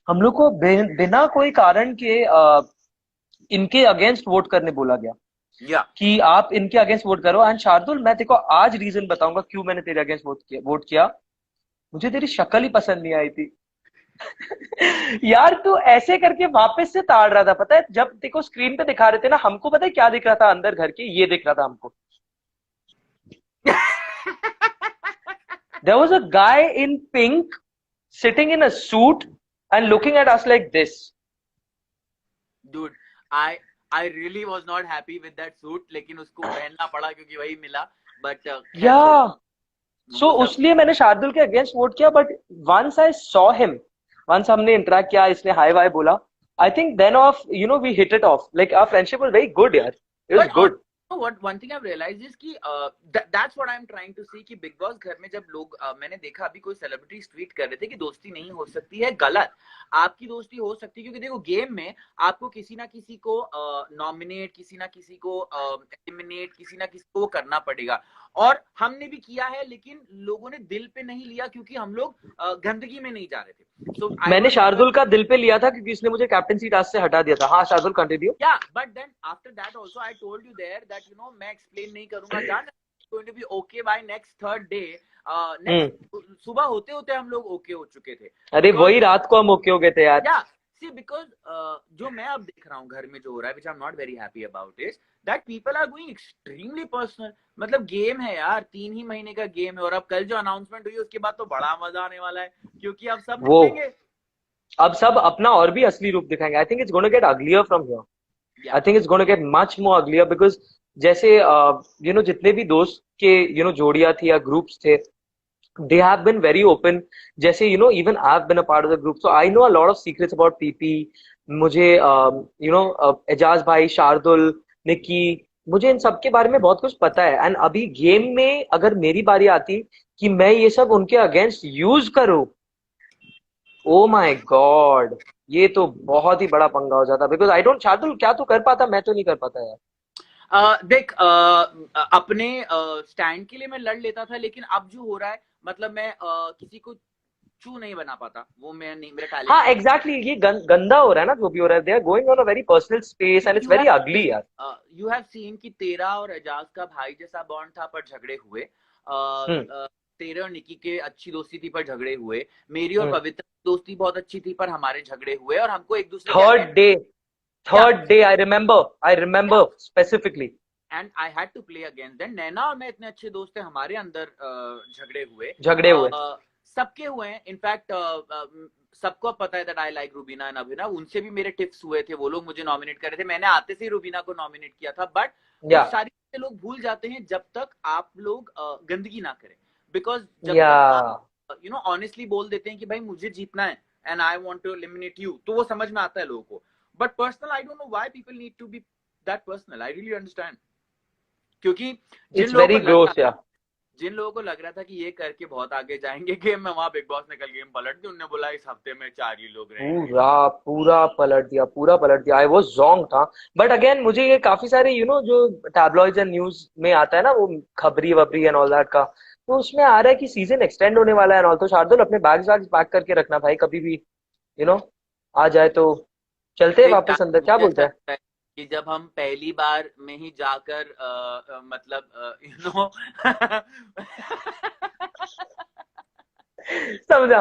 C: हम लोग को बिना कोई कारण के इनके अगेंस्ट वोट करने बोला गया
B: या
C: कि आप इनके अगेंस्ट वोट करो। एंड शार्दुल, मैं देखो आज रीजन बताऊंगा क्यों मैंने तेरे अगेंस्ट वोट किया। मुझे तेरी शक्ल ही पसंद नहीं आई थी। यार तू ऐसे करके वापस से ताड़ रहा था, पता है? जब देखो स्क्रीन पे दिखा रहे थे ना, हमको पता है क्या दिख रहा था अंदर घर के? ये दिख रहा था हमको। There was a guy in pink sitting in a suit and looking at us like this.
B: dude, I really was not happy with that suit, लेकिन उसको पहनना पड़ा क्योंकि वही मिला, but
C: Yeah. So उसलिए मैंने शार्दुल के अगेंस्ट वोट किया। But once I saw him, once हमने इंटरेक्ट किया, इसने हाय वाय बोला, I think then off, we hit it off. Like our friendship was very good, यार. It was good.
B: What one thing I've realized is कि that's what I'm trying to see कि big boss घर में जब लोग मैंने देखा अभी कोई सेलिब्रिटीज ट्वीट कर रहे थे कि दोस्ती नहीं हो सकती है, गलत। आपकी दोस्ती हो सकती है, क्योंकि देखो गेम में आपको किसी ना किसी को नॉमिनेट, किसी ना किसी को एलिमिनेट, किसी ना किसी को करना पड़ेगा, और हमने भी किया है, लेकिन लोगों ने दिल पे नहीं लिया क्योंकि हम लोग गंदगी में नहीं जा रहे थे। So
C: मैंने शार्दुल का दिल पे लिया था क्योंकि इसने मुझे कैप्टनसी टास्क से हटा दिया था। हाँ Shardul, continue.
B: Yeah, but then after that also I told you there that मैं explain नहीं करूंगा, जान going to be okay by next third day. next सुबह होते होते हम लोग ओके हो चुके थे।
C: अरे वही रात को हम ओके हो गए थे यार।
B: Yeah, see because जो मैं अब देख रहा हूँ घर में जो हो रहा है, which I'm not very happy about is that people are going extremely personal। मतलब गेम है यार, 3 ही महीने का गेम है, और अब कल जो अनाउंसमेंट हुई उसके बाद तो बड़ा मजा आने वाला है, क्योंकि अब सब दिखेंगे,
C: अब सब अपना और भी असली रूप दिखाएंगे। I think it's gonna get uglier from here. I think it's gonna get much more uglier because जैसे जितने भी दोस्त के जोड़ियां थी या ग्रुप्स थे, they have been very open। जैसे even I've been a part of the group, so I know a lot of secrets about PP। मुझे एजाज भाई, शार्दुल, निक्की, मुझे इन सब के बारे में बहुत कुछ पता है। एंड अभी गेम में अगर मेरी बारी आती कि मैं ये सब उनके अगेंस्ट यूज करूं, ओ माय गॉड, ये तो बहुत ही बड़ा पंगा हो जाता। बिकॉज आई डोंट, शार्दुल क्या तू कर पाता? मैं तो नहीं कर पाता यार।
B: देख अपने स्टैंड के लिए मैं लड़ लेता था, लेकिन अब जो हो रहा है, मतलब मैं किसी को चू नहीं बना पाता, वो मैं नहीं, मेरा टैलेंट।
C: हाँ एग्जैक्टली, ये गंदा हो रहा है ना जो भी हो रहा है। They are going on a very personal space and it's very ugly यार।
B: यू हैव सीन कि तेरा और एजाज का भाई जैसा बॉन्ड था पर झगड़े हुए, तेरे और निकी के अच्छी दोस्ती थी पर झगड़े हुए, मेरी और पवित्र की दोस्ती बहुत अच्छी थी पर हमारे झगड़े हुए, और हमको एक दूसरे
C: third day I remember specifically,
B: and I had to play against them. Naina और मैं इतने अच्छे दोस्त थे, हमारे अंदर झगड़े हुए सबके हुए हैं। इनफैक्ट सबको पता है that I like Rubina and Abhinav, उनसे भी मेरे टिप्स हुए थे, वो लोग मुझे नॉमिनेट कर रहे थे, मैंने आते से ही रूबीना को नॉमिनेट किया था। बट सारी चीजें लोग भूल जाते हैं जब तक आप लोग गंदगी ना करें, बिकॉज जब ऑनेस्टली बोल देते हैं कि भाई मुझे जीतना है and I want to eliminate you, तो वो समझ में आता है लोगों को। But personal, I don't know why people need to be that personal. I really understand, क्योंकि जिन लोगों को लग रहा था कि ये करके बहुत आगे जाएंगे गेम में, वहां बिग बॉस ने कल गेम पलट दी। उन्होंने बोला इस हफ्ते में 4 ही लोग रहेंगे।
C: पूरा पलट दिया। आई वाज रॉन्ग था। बट अगेन मुझे ये काफी सारे जो टैबलॉइड्स एंड न्यूज में आता है ना, वो खबरी वबरी एंड ऑल दैट का, तो उसमें आ रहा है कि सीजन एक्सटेंड होने वाला है। और तो शार्दुल अपने बैग्स पैक करके रखना भाई, कभी भी आ जाए तो चलते हैं वापस अंदर। क्या बोलता है
B: कि जब हम पहली बार में ही जाकर मतलब समझा।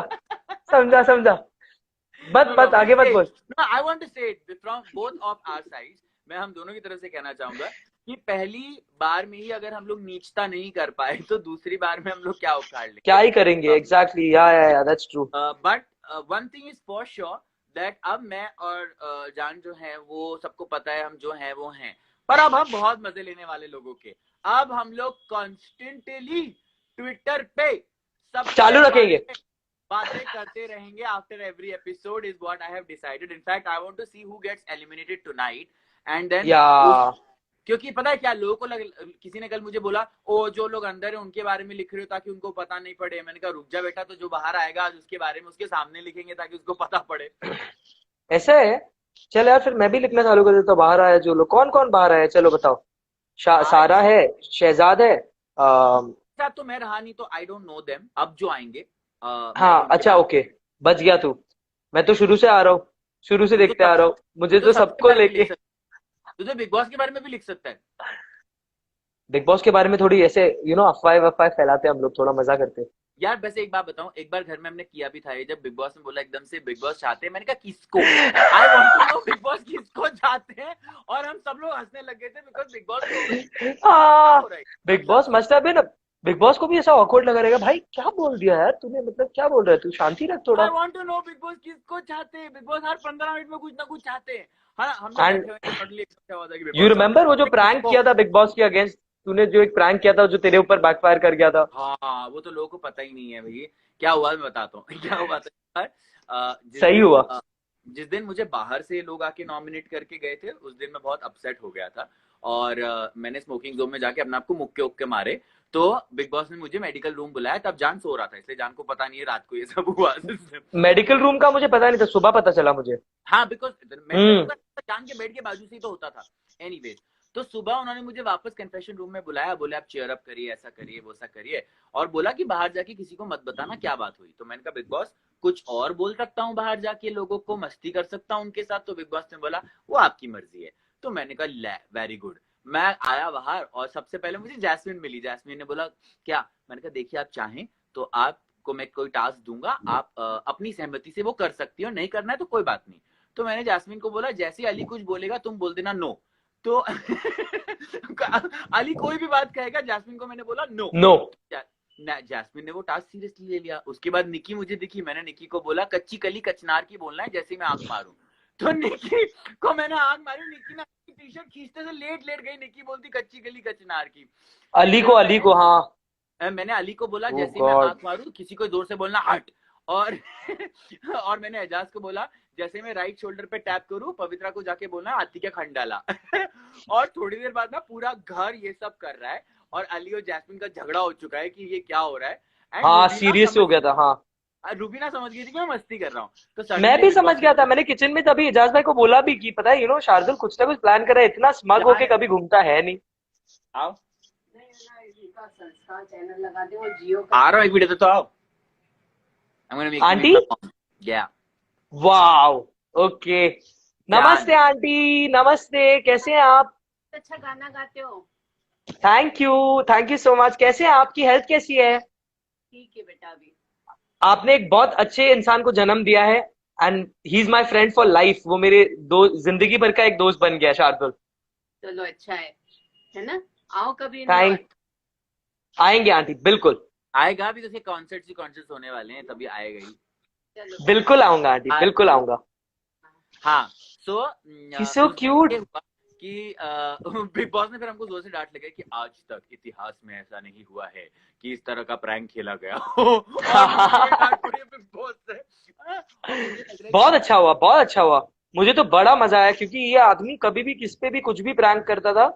B: बट आगे मत बोल। No, I want to say it from both of our sides मैं हम दोनों की तरफ से कहना चाहूंगा कि पहली बार में ही अगर हम लोग नीचता नहीं कर पाए तो दूसरी बार में हम लोग क्या उखाड़
C: क्या
B: लेंगे।
C: ही करेंगे, एग्जैक्टली, या that's true.
B: But one thing is for sure that अब मैं और जान जो है वो सबको पता है हम जो है वो हैं, पर अब हम बहुत मजे लेने वाले लोगों के। अब हम लोग कॉन्स्टेंटली ट्विटर पे सबके
C: चालू
B: बारे
C: रखेंगे।
B: में बातें करते रहेंगे after every episode is what I have decided. In fact I want to see who gets eliminated tonight and then
C: या
B: क्योंकि पता है क्या लोगों को किसी ने कल मुझे बोला ओ जो लोग अंदर है उनके बारे में लिख रहे हो ताकि उनको पता नहीं पड़े। मैंने कहा रुक जा बेटा, तो जो बाहर आएगा आज उसके बारे में उसके सामने लिखेंगे ताकि उसको पता पड़े।
C: ऐसा है। चल यार, फिर मैं भी लिखना चालू कर देता हूँ। बाहर आया जो लोग, कौन कौन बाहर आया, चलो बताओ।
B: आज
C: सारा है, शहजाद है,
B: साथ तो मैं रहा नहीं तो आई डोंट नो देम। अब जो आएंगे मैं
C: हाँ
B: उनके
C: अच्छा
B: बारे
C: ओके, बच गया तू। मैं तो शुरू से आ रहा हूँ, शुरू से
B: में
C: देखते आ रहा हूँ, मुझे
B: तो
C: तो
B: सबके
C: सबको
B: बारे में
C: लेके।
B: लिख सकता, तुझे बिग बॉस के बारे में भी लिख सकता है।
C: बिग बॉस के बारे में थोड़ी ऐसे अफवाह वफवाह फैलाते हैं हम लोग, थोड़ा मजा करते हैं।
B: यार वैसे एक बात बताऊं, एक बार घर में हमने किया भी था ये, जब बिग बॉस ने बोला एकदम से बिग बॉस चाहते हैं, मैंने कहा किसको, I want to know Bigg Boss किसको चाहते हैं, और हम सब लोग हंसने लग गए थे बिकॉज बिग बॉस हो रहा है।
C: Bigg Boss must have been, Bigg Boss को भी ऐसा ऑकवर्ड लगा रहेगा, भाई क्या बोल दिया यार तूने, मतलब क्या बोल रहा है तू, शांति रख थोड़ा।
B: I want to know Bigg Boss किसको चाहते हैं। बिग बॉस हर 15 मिनट में कुछ ना कुछ चाहते हैं। हाँ हम जब
C: एंड
B: बैठे हुए थे suddenly एक हुआ था कि बिग
C: यू
B: बॉस
C: रिमेम्बर वो जो
B: चाहते हैं
C: प्रैंक
B: किसको।
C: किया था बिग बॉस के अगेंस्ट, तूने जो एक प्रैंक किया था जो तेरे ऊपर बैकफायर कर गया था।
B: हाँ वो तो लोगों को पता ही नहीं है भाई क्या हुआ, मैं बताता हूँ क्या हुआ था। जिस
C: सही
B: दिन
C: हुआ।
B: जिस दिन मुझे बाहर से लोग आके नॉमिनेट करके गए थे उस दिन मैं बहुत अपसेट हो गया था और मैंने स्मोकिंग जोन में जाके अपने आप को मुक्के उक्के मारे। तो बिग बॉस ने मुझे मेडिकल रूम बुलाया, तब जान सो रहा था इसलिए जान को पता नहीं है रात को ये सब हुआ।
C: मेडिकल रूम का मुझे पता नहीं था, सुबह पता चला मुझे।
B: हाँ बिकॉज जान के बेड के बाजू से ही तो होता था। एनीवेज तो सुबह उन्होंने मुझे वापस कन्फेशन रूम में बुलाया, बोले आप चेयर अप करिए, ऐसा करिए वो ऐसा करिए, और बोला कि बाहर जाके किसी को मत बताना क्या बात हुई। तो मैंने कहा बिग बॉस कुछ और बोल सकता हूँ बाहर जाके, लोगों को मस्ती कर सकता हूँ उनके साथ। तो बिग बॉस ने बोला वो आपकी मर्जी है। तो मैंने कहा वेरी गुड। मैं आया बाहर और सबसे पहले मुझे जैस्मिन मिली। जैस्मिन ने बोला क्या, मैंने कहा देखिए आप चाहें तो आपको मैं कोई टास्क दूंगा, आप अपनी सहमति से वो कर सकती हो, नहीं करना है तो कोई बात नहीं। तो मैंने जैस्मिन को बोला जैसे अली कुछ बोलेगा तुम बोल देना नो। तो अली कोई भी बात कहेगा, जैस्मिन को मैंने बोला नो
C: नो।
B: जैस्मिन ने वो टास्क सीरियसली ले लिया। उसके बाद निकी मुझे दिखी, मैंने निकी को बोला कच्ची कली कचनार की बोलना है जैसे मैं आंख मारूं। तो निकी को मैंने आंख मारी, निकी ने टी शर्ट खींचते से लेट गई। निकी बोलती कच्ची गली कचनार की।
C: अली को हाँ।
B: मैंने अली को बोला
C: Oh
B: जैसे मैं
C: God.
B: आंख मारूं किसी को जोर से बोलना हट। और और मैंने एजाज को बोला जैसे मैं राइट शोल्डर पे टैप करूं पवित्रा को जाके बोलना हाथी का खंडाला। और थोड़ी देर बाद ना पूरा घर ये सब कर रहा है और अली और जैस्मिन का झगड़ा हो चुका है कि ये क्या हो रहा है।
C: हाँ सीरियस हो गया था। हाँ
B: रूबीना समझ गई थी कि मैं मस्ती कर रहा हूँ। तो
C: मैं भी समझ गया था, मैंने किचन में तभी एजाज भाई को बोला भी कि पता है शार्दुल कुछ ना कुछ प्लान कर रहा है, इतना स्मग होके कभी घूमता है नहीं।
B: आओ
D: संस्कार चैनल लगा दे, वो जियो
B: आ रहा हूँ एक वीडियो तो आओ।
C: आंटी वाओ ओके, नमस्ते आंटी, नमस्ते, कैसे हैं आप?
D: अच्छा गाना गाते हो।
C: Thank you so much. कैसे हैं, आपकी हेल्थ कैसी है?
D: ठीक है बेटा। अभी
C: आपने एक बहुत अच्छे इंसान को जन्म दिया है and he is my friend for life. वो मेरे जिंदगी भर का एक दोस्त बन गया शार्दुल।
D: चलो अच्छा है ना? आओ कभी।
C: थैंक, आएंगे आंटी, बिल्कुल
B: आएगा भी। तो कॉन्सर्ट्स होने वाले हैं तभी आएगा ही।
C: बिल्कुल आऊंगा आंटी, बिल्कुल आऊंगा।
B: हाँ
C: सो क्यूट
B: कि बिग बॉस ने फिर हमको जोर से डांट लगाई कि आज तक इतिहास में ऐसा नहीं हुआ है कि इस तरह का प्रैंक खेला गया हो। बिग बॉस से
C: बहुत अच्छा हुआ, बहुत अच्छा हुआ। मुझे तो बड़ा मजा आया क्योंकि ये आदमी कभी भी किस पे भी कुछ भी प्रैंक करता था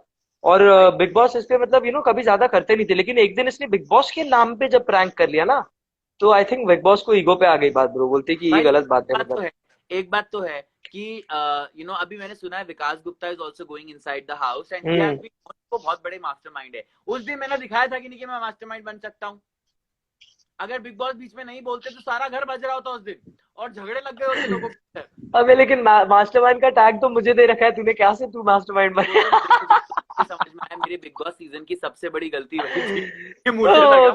C: और बिग बॉस इस पे मतलब कभी ज्यादा करते नहीं थे, लेकिन एक दिन इसने बिग बॉस के नाम पे जब प्रैंक कर लिया ना तो आई थिंक बिग बॉस को ईगो पे आ गई बात ब्रो, बोलते कि ये गलत बात है। मतलब
B: एक बात तो है कि अभी मैंने सुना है Vikas Gupta is also going inside the house and he has been, वो बहुत बड़े मास्टरमाइंड है। उस दिन मैंने दिखाया था कि नहीं कि मैं मास्टरमाइंड बन सकता हूँ। अगर बिग बॉस बीच में नहीं बोलते तो सारा घर बज रहा होता उस दिन और झगड़े लग गए होते लोगों को।
C: अबे लेकिन मास्टरमाइंड का टैग तो मुझे दे रखा है तूने, क्या से तू मास्टरमाइंड बन?
B: समझ में आया, मेरे बिग बॉस सीजन की सबसे बड़ी गलती वही थी कि मुझे
C: लगा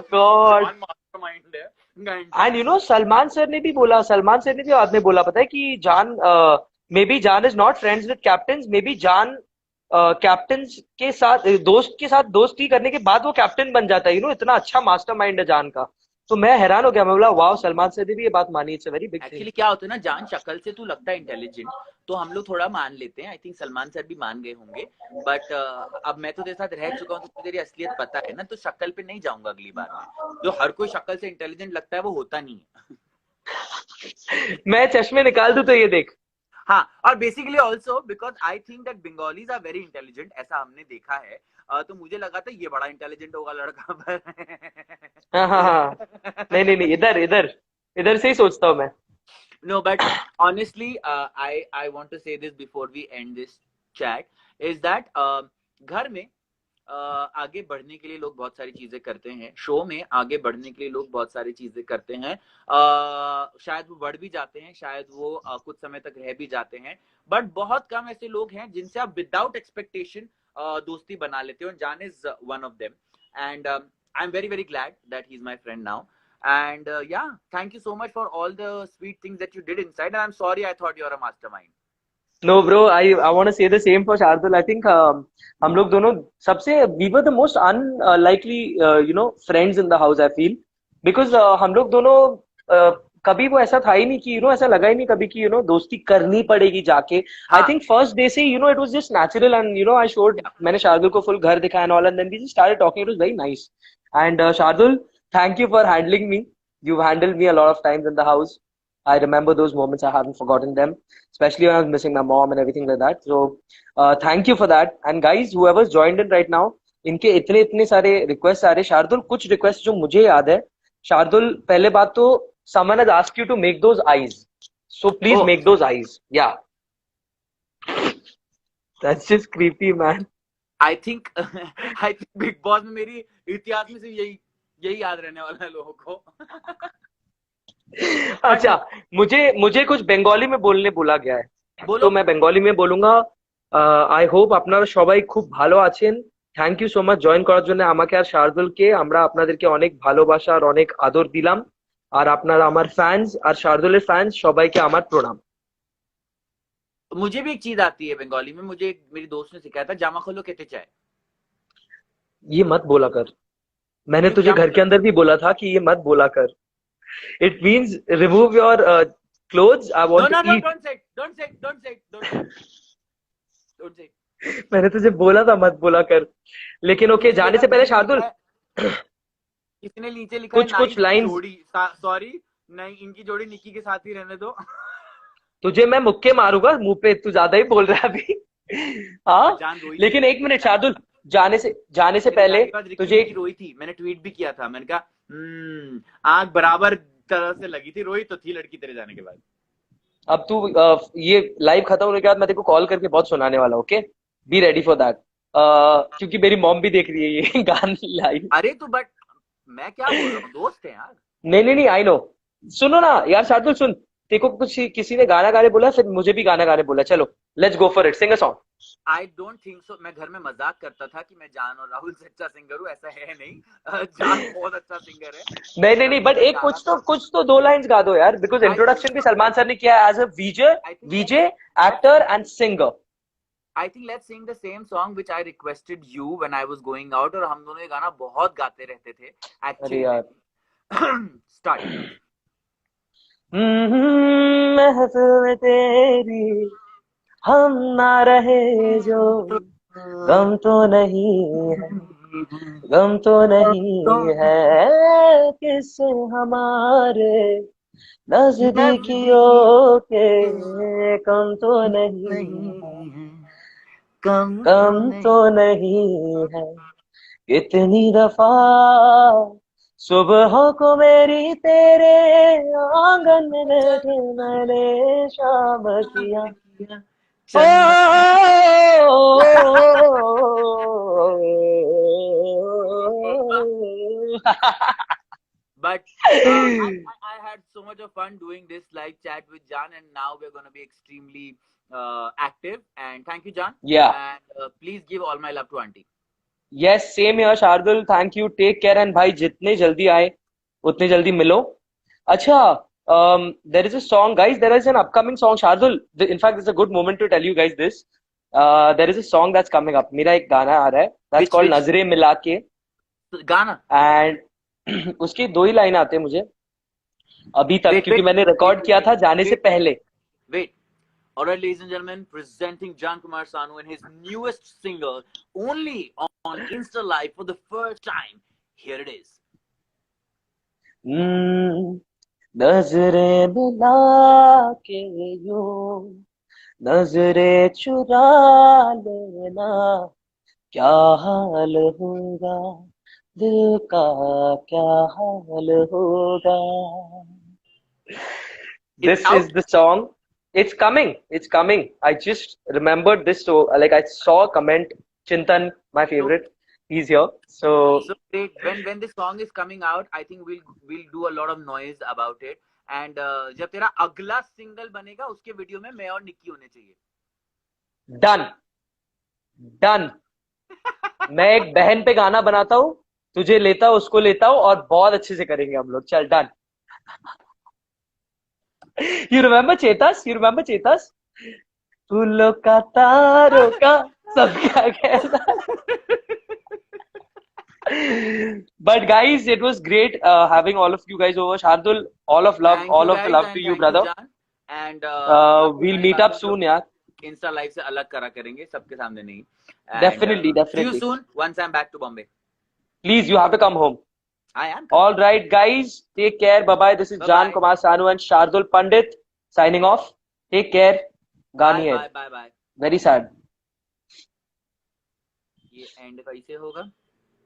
B: मास्टरमाइंड है।
C: एंड सलमान सर ने भी बोला, सलमान सर ने भी बाद में बोला पता है कि जान मे बी जान is not friends with captain, may be जान कैप्टन के साथ दोस्ती करने के बाद वो कैप्टन बन जाता है, इतना अच्छा मास्टरमाइंड है जान का। तो मैं हैरान हो गया, मैं बोला वाह, सलमान सर ने भी ये बात मानी, it's a very big thing.
B: Actually क्या होता है ना जान, शक्ल से तू लगता है इंटेलिजेंट, तो हम लोग थोड़ा मान लेते हैं। आई थिंक सलमान सर भी मान गए होंगे, बट अब मैं तो तेरे साथ रह चुका हूँ तो तेरी असलियत पता है ना, तो शक्ल पे नहीं जाऊंगा अगली बार में। जो हर कोई शक्ल से इंटेलिजेंट लगता है वो होता नहीं है।
C: मैं चश्मे निकाल दूं तो ये देख।
B: हाँ, और basically also because I think that Bengalis are very intelligent, ऐसा हमने देखा है। तो मुझे लगा था ये बड़ा इंटेलिजेंट होगा लड़का पर
C: हाँ हाँ हाँ, नहीं नहीं नहीं, इधर इधर इधर से ही सोचता हूँ मैं।
B: No, but honestly, I want to say this before we end this chat is that घर में आगे बढ़ने के लिए लोग बहुत सारी चीजें करते हैं, शो में आगे बढ़ने के लिए लोग बहुत सारी चीजें करते हैं। शायद वो बढ़ भी जाते हैं, शायद वो कुछ समय तक रह भी जाते हैं, बट बहुत कम ऐसे लोग हैं जिनसे आप विदाउट एक्सपेक्टेशन दोस्ती बना लेते हो। जान is one of them, and I am very very glad that he is my friend now. And yeah, thank you so much for all the sweet things that you did inside. And I'm sorry, I thought you were a mastermind.
C: No, bro, I want to say the same for Shardul. I think हम लोग दोनों सबसे we were the most unlikely friends in the house, I feel, because हम लोग दोनों कभी वो ऐसा था ही नहीं कि ऐसा लगा ही नहीं कभी कि दोस्ती करनी पड़ेगी जाके।
B: हाँ.
C: I think first day से it was just natural, and I showed, मैंने शार्दुल को full घर दिखाया and all, and then we just started talking. It was very nice. And Shardul, thank you for handling me. You've handled me a lot of times in the house. I remember those moments. I haven't forgotten them, especially when I was missing my mom and everything like that. So, thank you for that. And guys, whoever's joined in right now, इनके इतने सारे requests आ रहे। शार्दुल, कुछ requests जो मुझे याद है। शार्दुल, पहले बात तो someone has asked you to make those eyes. So please make those eyes. Yeah. That's just creepy, man.
B: I think Big Boss में मेरी इतिहास में से यही याद रहने वाला है लोगों को।
C: अच्छा, मुझे कुछ बंगाली में बोलने बोला गया है, तो मैं बंगाली में बोलूंगा। आई होप আপনারা সবাই খুব ভালো আছেন। Thank you so much join করার জন্য আমাকে আর শার্দুলকে। আমরা আপনাদেরকে অনেক ভালোবাসা আর অনেক আদর দিলাম, আর আপনারা আমার ফ্যান্স আর শার্দুলের ফ্যান্স সবাইকে আমার প্রণাম।
B: मुझे भी एक चीज आती है बंगाली में, मुझे मेरी दोस्त ने सिखाया था, जामा खोलो कहते चाहे।
C: ये मत बोला कर, मैंने तुझे घर के अंदर भी बोला था कि ये मत बोला कर। It means remove your clothes. I want to eat.
B: Don't say.
C: मैंने तुझे बोला था मत बोला कर, लेकिन ओके, जाने से पहले शार्दुल,
B: किसने नीचे लिखा है
C: कुछ लाइन।
B: सॉरी, नहीं, इनकी जोड़ी निक्की के साथ ही रहने दो।
C: तुझे मैं मुक्के मारूंगा मुंह पे, तू ज्यादा ही बोल रहा है अभी। हाँ, लेकिन एक मिनट शार्दुल, जाने से पहले तुझे
B: रोई थी, मैंने ट्वीट भी किया था, मैंने कहा आंख बराबर तरह से लगी थी, रोई तो थी लड़की तेरे जाने के बाद।
C: अब तू ये लाइव खत्म होने के बाद मैं तेरे को कॉल करके बहुत सुनाने वाला, okay, be ready for that, क्योंकि मेरी मॉम भी देख रही है ये गाना लाइव।
B: अरे तो बट मैं क्या बोल रहा हूँ, दोस्त है यार।
C: नहीं, आई नो। सुनो ना यार शार्दुल, सुन, देखो कुछ किसी ने गाना गाने बोला, फिर मुझे भी गाना गाने बोला, चलो let's go for it, sing a song.
B: I don't think so. मैं घर में मजाक करता था कि मैं जान और राहुल से अच्छा सिंगर हूँ, ऐसा है नहीं। जान बहुत अच्छा सिंगर है।
C: नहीं, बट एक कुछ तो 2 लाइंस गा दो यार, बिकॉज इंट्रोडक्शन भी सलमान सर ने किया as a VJ actor and singer.
B: I think let's sing the same song which I requested you when I was going out, और हम दोनों ये गाना बहुत गाते रहते थे actually। Start।
C: महफिल में तेरी हम ना रहे जो, गम तो नहीं है किससे हमारे नजदीकियों के, कम तो नहीं है। कितनी दफा सुबह को मेरी तेरे आंगन में बैठे मैंने शाम किया।
B: But I had so much of fun doing this live chat with Jan, and now we're going to be extremely active. And thank you, Jan.
C: Yeah.
B: And please give all my love to auntie.
C: Yes, same here, Shardul. Thank you. Take care, and भाई जितने जल्दी आए उतने जल्दी मिलो। अच्छा, there is a song, guys. There is an upcoming song, Shardul. In fact, it's a good moment to tell you guys this. There is a song that's coming up, मेरा एक गाना आ रहा है दैट्स
B: Which
C: कॉल्ड
B: which
C: नजरे मिला के,
B: गाना?
C: And उसकी 2 ही लाइन आते हैं मुझे अभी तक,
B: Wait,
C: क्योंकि
B: wait,
C: मैंने
B: wait,
C: रिकॉर्ड
B: wait,
C: किया
B: wait,
C: था जाने से
B: wait, wait,
C: पहले।
B: wait. All right, ladies and gentlemen, presenting Jan Kumar Sanu and his newest single only on Insta Live for the first time. Here it is.
C: नजरे मिला के यूं नजरे चुरा लेना, क्या हाल होगा दिल का, क्या हाल होगा।
B: It's
C: This is
B: out.
C: the song. It's coming. It's coming. I just remembered this. So, like, I saw a comment. Chintan, my
B: So
C: favorite, he's here. So,
B: so great. When this song is coming out, I think we'll do a lot of noise about it. And जब तेरा अगला single बनेगा उसके video में मैं और निक्की होने चाहिए।
C: done. Done. मैं एक बहन पे गाना बनाता हूँ, तुझे लेता हूँ, उसको लेता हूँ, और बहुत अच्छे से करेंगे हम लोग। चल, done. You remember Chetas? You remember Chetas? फूलों का तारों का सबका कहना। But guys, it was great having all of you guys over. Shardul, all of love,
B: Thank you
C: all of the
B: guys
C: love to
B: and
C: you,
B: thank you
C: brother.
B: जान। And बाकी
C: We'll
B: सारी
C: meet
B: बातें
C: up
B: हम
C: soon,
B: लोग
C: यार.
B: Insta live से अलग करा करेंगे, सबके सामने नहीं। And
C: Definitely,
B: see you
C: definitely.
B: soon once I'm back to Bombay.
C: Please, you have to come home.
B: I am coming.
C: All right, guys, take care. Bye bye. This is
B: Bye
C: Jan
B: bye.
C: Kumar Sanu and Shardul Pandit signing off. Take care.
B: Bye
C: Gani
B: bye
C: hai.
B: bye bye.
C: Very sad.
B: ये and कैसे होगा?